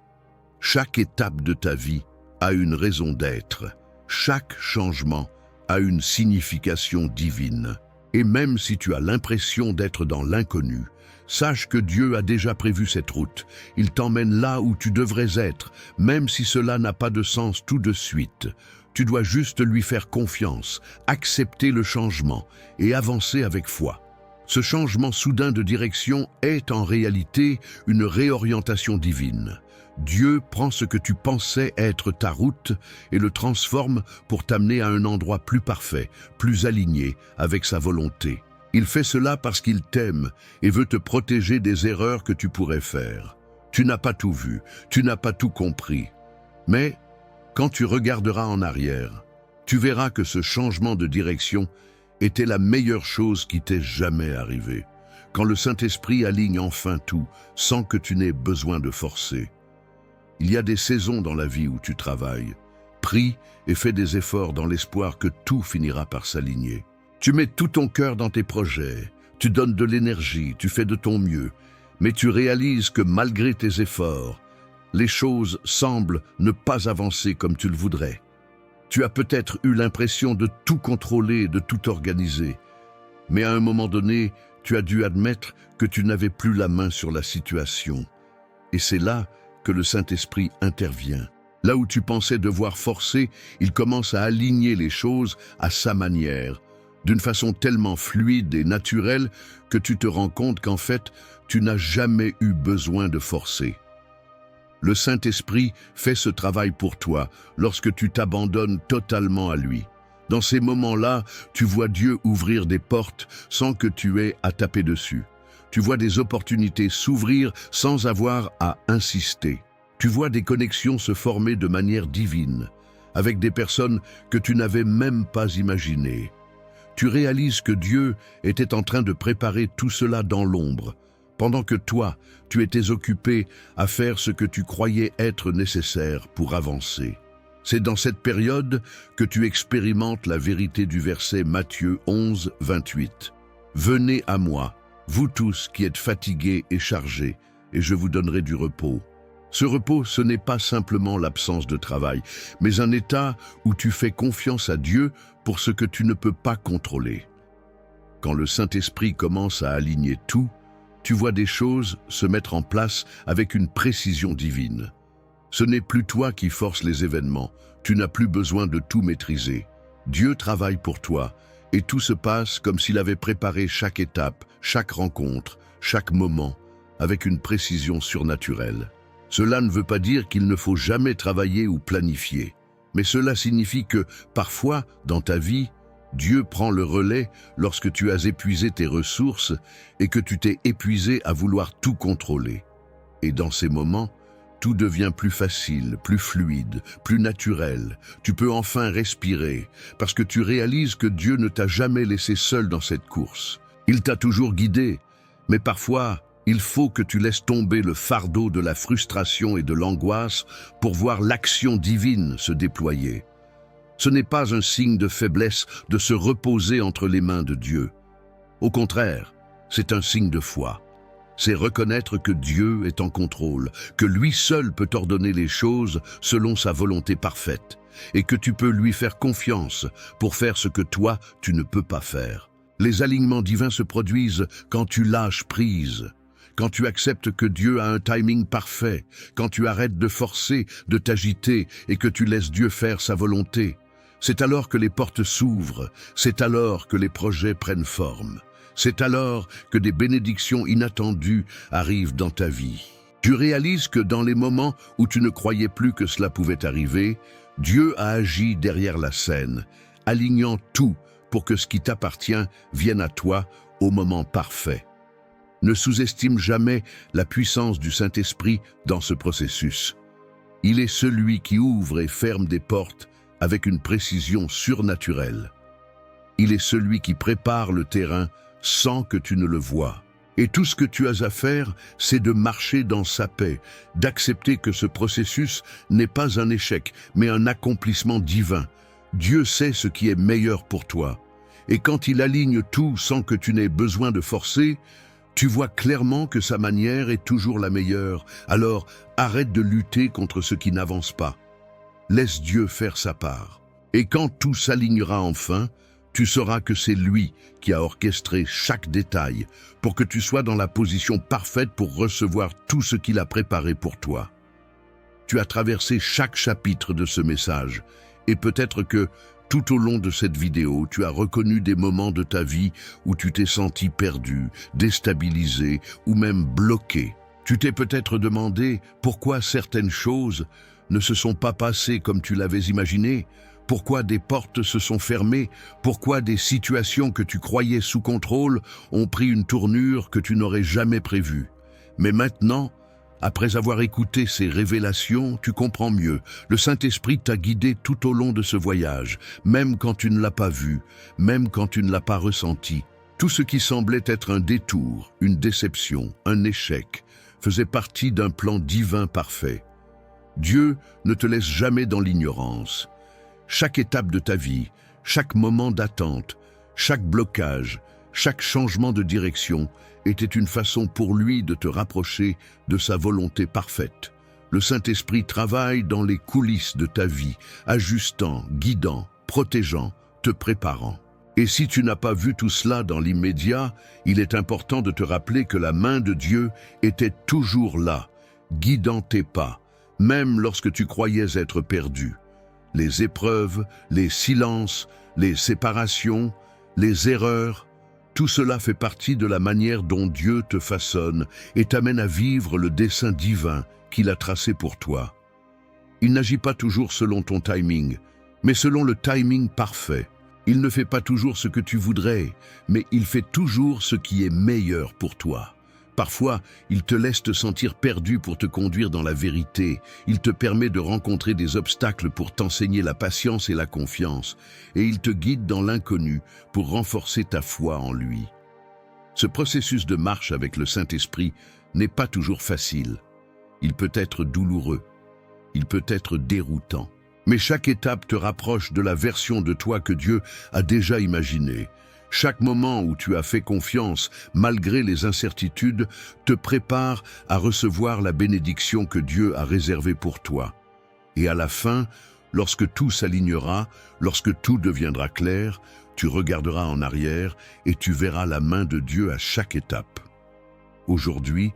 S1: Chaque étape de ta vie a une raison d'être. Chaque changement a une signification divine. Et même si tu as l'impression d'être dans l'inconnu, sache que Dieu a déjà prévu cette route. Il t'emmène là où tu devrais être, même si cela n'a pas de sens tout de suite. Tu dois juste lui faire confiance, accepter le changement et avancer avec foi. Ce changement soudain de direction est en réalité une réorientation divine. Dieu prend ce que tu pensais être ta route et le transforme pour t'amener à un endroit plus parfait, plus aligné avec sa volonté. Il fait cela parce qu'il t'aime et veut te protéger des erreurs que tu pourrais faire. Tu n'as pas tout vu, tu n'as pas tout compris. Mais quand tu regarderas en arrière, tu verras que ce changement de direction était la meilleure chose qui t'est jamais arrivée. quand le Saint-Esprit aligne enfin tout, sans que tu n'aies besoin de forcer. Il y a des saisons dans la vie où tu travailles. Prie et fais des efforts dans l'espoir que tout finira par s'aligner. Tu mets tout ton cœur dans tes projets, tu donnes de l'énergie, tu fais de ton mieux, mais tu réalises que malgré tes efforts, les choses semblent ne pas avancer comme tu le voudrais. Tu as peut-être eu l'impression de tout contrôler, de tout organiser, mais à un moment donné, tu as dû admettre que tu n'avais plus la main sur la situation. Et c'est là que le Saint-Esprit intervient. Là où tu pensais devoir forcer, il commence à aligner les choses à sa manière, d'une façon tellement fluide et naturelle que tu te rends compte qu'en fait, tu n'as jamais eu besoin de forcer. Le Saint-Esprit fait ce travail pour toi lorsque tu t'abandonnes totalement à lui. Dans ces moments-là, tu vois Dieu ouvrir des portes sans que tu aies à taper dessus. Tu vois des opportunités s'ouvrir sans avoir à insister. Tu vois des connexions se former de manière divine, avec des personnes que tu n'avais même pas imaginées. Tu réalises que Dieu était en train de préparer tout cela dans l'ombre, pendant que toi, tu étais occupé à faire ce que tu croyais être nécessaire pour avancer. C'est dans cette période que tu expérimentes la vérité du verset Matthieu 11, 28. « Venez à moi, vous tous qui êtes fatigués et chargés, et je vous donnerai du repos. » Ce repos, ce n'est pas simplement l'absence de travail, mais un état où tu fais confiance à Dieu pour ce que tu ne peux pas contrôler. Quand le Saint-Esprit commence à aligner tout, tu vois des choses se mettre en place avec une précision divine. Ce n'est plus toi qui forces les événements, tu n'as plus besoin de tout maîtriser. Dieu travaille pour toi, et tout se passe comme s'il avait préparé chaque étape, chaque rencontre, chaque moment, avec une précision surnaturelle. Cela ne veut pas dire qu'il ne faut jamais travailler ou planifier, mais cela signifie que, parfois, dans ta vie, Dieu prend le relais lorsque tu as épuisé tes ressources et que tu t'es épuisé à vouloir tout contrôler. Et dans ces moments, tout devient plus facile, plus fluide, plus naturel. Tu peux enfin respirer parce que tu réalises que Dieu ne t'a jamais laissé seul dans cette course. Il t'a toujours guidé, mais parfois, il faut que tu laisses tomber le fardeau de la frustration et de l'angoisse pour voir l'action divine se déployer. Ce n'est pas un signe de faiblesse de se reposer entre les mains de Dieu. Au contraire, c'est un signe de foi. C'est reconnaître que Dieu est en contrôle, que lui seul peut ordonner les choses selon sa volonté parfaite, et que tu peux lui faire confiance pour faire ce que toi, tu ne peux pas faire. Les alignements divins se produisent quand tu lâches prise, quand tu acceptes que Dieu a un timing parfait, quand tu arrêtes de forcer, de t'agiter et que tu laisses Dieu faire sa volonté. C'est alors que les portes s'ouvrent, c'est alors que les projets prennent forme. C'est alors que des bénédictions inattendues arrivent dans ta vie. Tu réalises que dans les moments où tu ne croyais plus que cela pouvait arriver, Dieu a agi derrière la scène, alignant tout pour que ce qui t'appartient vienne à toi au moment parfait. Ne sous-estime jamais la puissance du Saint-Esprit dans ce processus. Il est celui qui ouvre et ferme des portes avec une précision surnaturelle. Il est celui qui prépare le terrain sans que tu ne le vois. Et tout ce que tu as à faire, c'est de marcher dans sa paix, d'accepter que ce processus n'est pas un échec, mais un accomplissement divin. Dieu sait ce qui est meilleur pour toi. Et quand il aligne tout sans que tu n'aies besoin de forcer, tu vois clairement que sa manière est toujours la meilleure. Alors, arrête de lutter contre ce qui n'avance pas. Laisse Dieu faire sa part. Et quand tout s'alignera enfin, tu sauras que c'est lui qui a orchestré chaque détail pour que tu sois dans la position parfaite pour recevoir tout ce qu'il a préparé pour toi. Tu as traversé chaque chapitre de ce message et peut-être que tout au long de cette vidéo, tu as reconnu des moments de ta vie où tu t'es senti perdu, déstabilisé ou même bloqué. Tu t'es peut-être demandé pourquoi certaines choses ne se sont pas passées comme tu l'avais imaginé, pourquoi des portes se sont fermées, pourquoi des situations que tu croyais sous contrôle ont pris une tournure que tu n'aurais jamais prévue. Mais maintenant, après avoir écouté ces révélations, tu comprends mieux. Le Saint-Esprit t'a guidé tout au long de ce voyage, même quand tu ne l'as pas vu, même quand tu ne l'as pas ressenti. Tout ce qui semblait être un détour, une déception, un échec, faisait partie d'un plan divin parfait. Dieu ne te laisse jamais dans l'ignorance. Chaque étape de ta vie, chaque moment d'attente, chaque blocage, chaque changement de direction était une façon pour lui de te rapprocher de sa volonté parfaite. Le Saint-Esprit travaille dans les coulisses de ta vie, ajustant, guidant, protégeant, te préparant. Et si tu n'as pas vu tout cela dans l'immédiat, il est important de te rappeler que la main de Dieu était toujours là, guidant tes pas, même lorsque tu croyais être perdu. Les épreuves, les silences, les séparations, les erreurs, tout cela fait partie de la manière dont Dieu te façonne et t'amène à vivre le dessein divin qu'il a tracé pour toi. Il n'agit pas toujours selon ton timing, mais selon le timing parfait. Il ne fait pas toujours ce que tu voudrais, mais il fait toujours ce qui est meilleur pour toi. Parfois, il te laisse te sentir perdu pour te conduire dans la vérité. Il te permet de rencontrer des obstacles pour t'enseigner la patience et la confiance, et il te guide dans l'inconnu pour renforcer ta foi en lui. Ce processus de marche avec le Saint-Esprit n'est pas toujours facile. Il peut être douloureux, il peut être déroutant. Mais chaque étape te rapproche de la version de toi que Dieu a déjà imaginée. Chaque moment où tu as fait confiance, malgré les incertitudes, te prépare à recevoir la bénédiction que Dieu a réservée pour toi. Et à la fin, lorsque tout s'alignera, lorsque tout deviendra clair, tu regarderas en arrière et tu verras la main de Dieu à chaque étape. Aujourd'hui,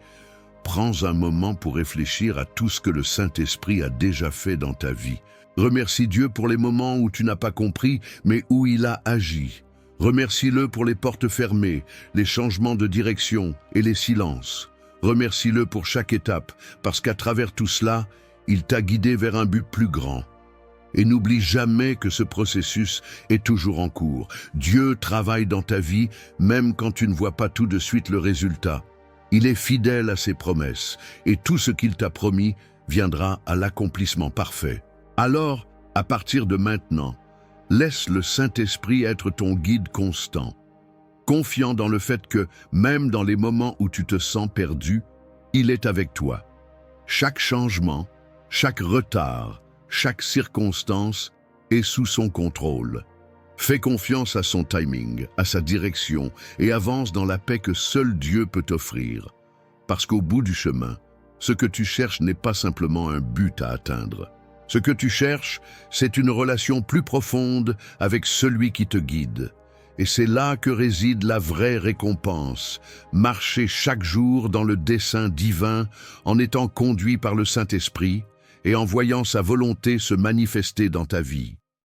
S1: prends un moment pour réfléchir à tout ce que le Saint-Esprit a déjà fait dans ta vie. Remercie Dieu pour les moments où tu n'as pas compris, mais où il a agi. Remercie-le pour les portes fermées, les changements de direction et les silences. Remercie-le pour chaque étape, parce qu'à travers tout cela, il t'a guidé vers un but plus grand. Et n'oublie jamais que ce processus est toujours en cours. Dieu travaille dans ta vie, même quand tu ne vois pas tout de suite le résultat. Il est fidèle à ses promesses, et tout ce qu'il t'a promis viendra à l'accomplissement parfait. Alors, à partir de maintenant, laisse le Saint-Esprit être ton guide constant, confiant dans le fait que, même dans les moments où tu te sens perdu, il est avec toi. Chaque changement, chaque retard, chaque circonstance est sous son contrôle. Fais confiance à son timing, à sa direction, et avance dans la paix que seul Dieu peut t'offrir. Parce qu'au bout du chemin, ce que tu cherches n'est pas simplement un but à atteindre. Ce que tu cherches, c'est une relation plus profonde avec celui qui te guide. Et c'est là que réside la vraie récompense. Marcher chaque jour dans le dessein divin en étant conduit par le Saint-Esprit et en voyant sa volonté se manifester dans ta vie.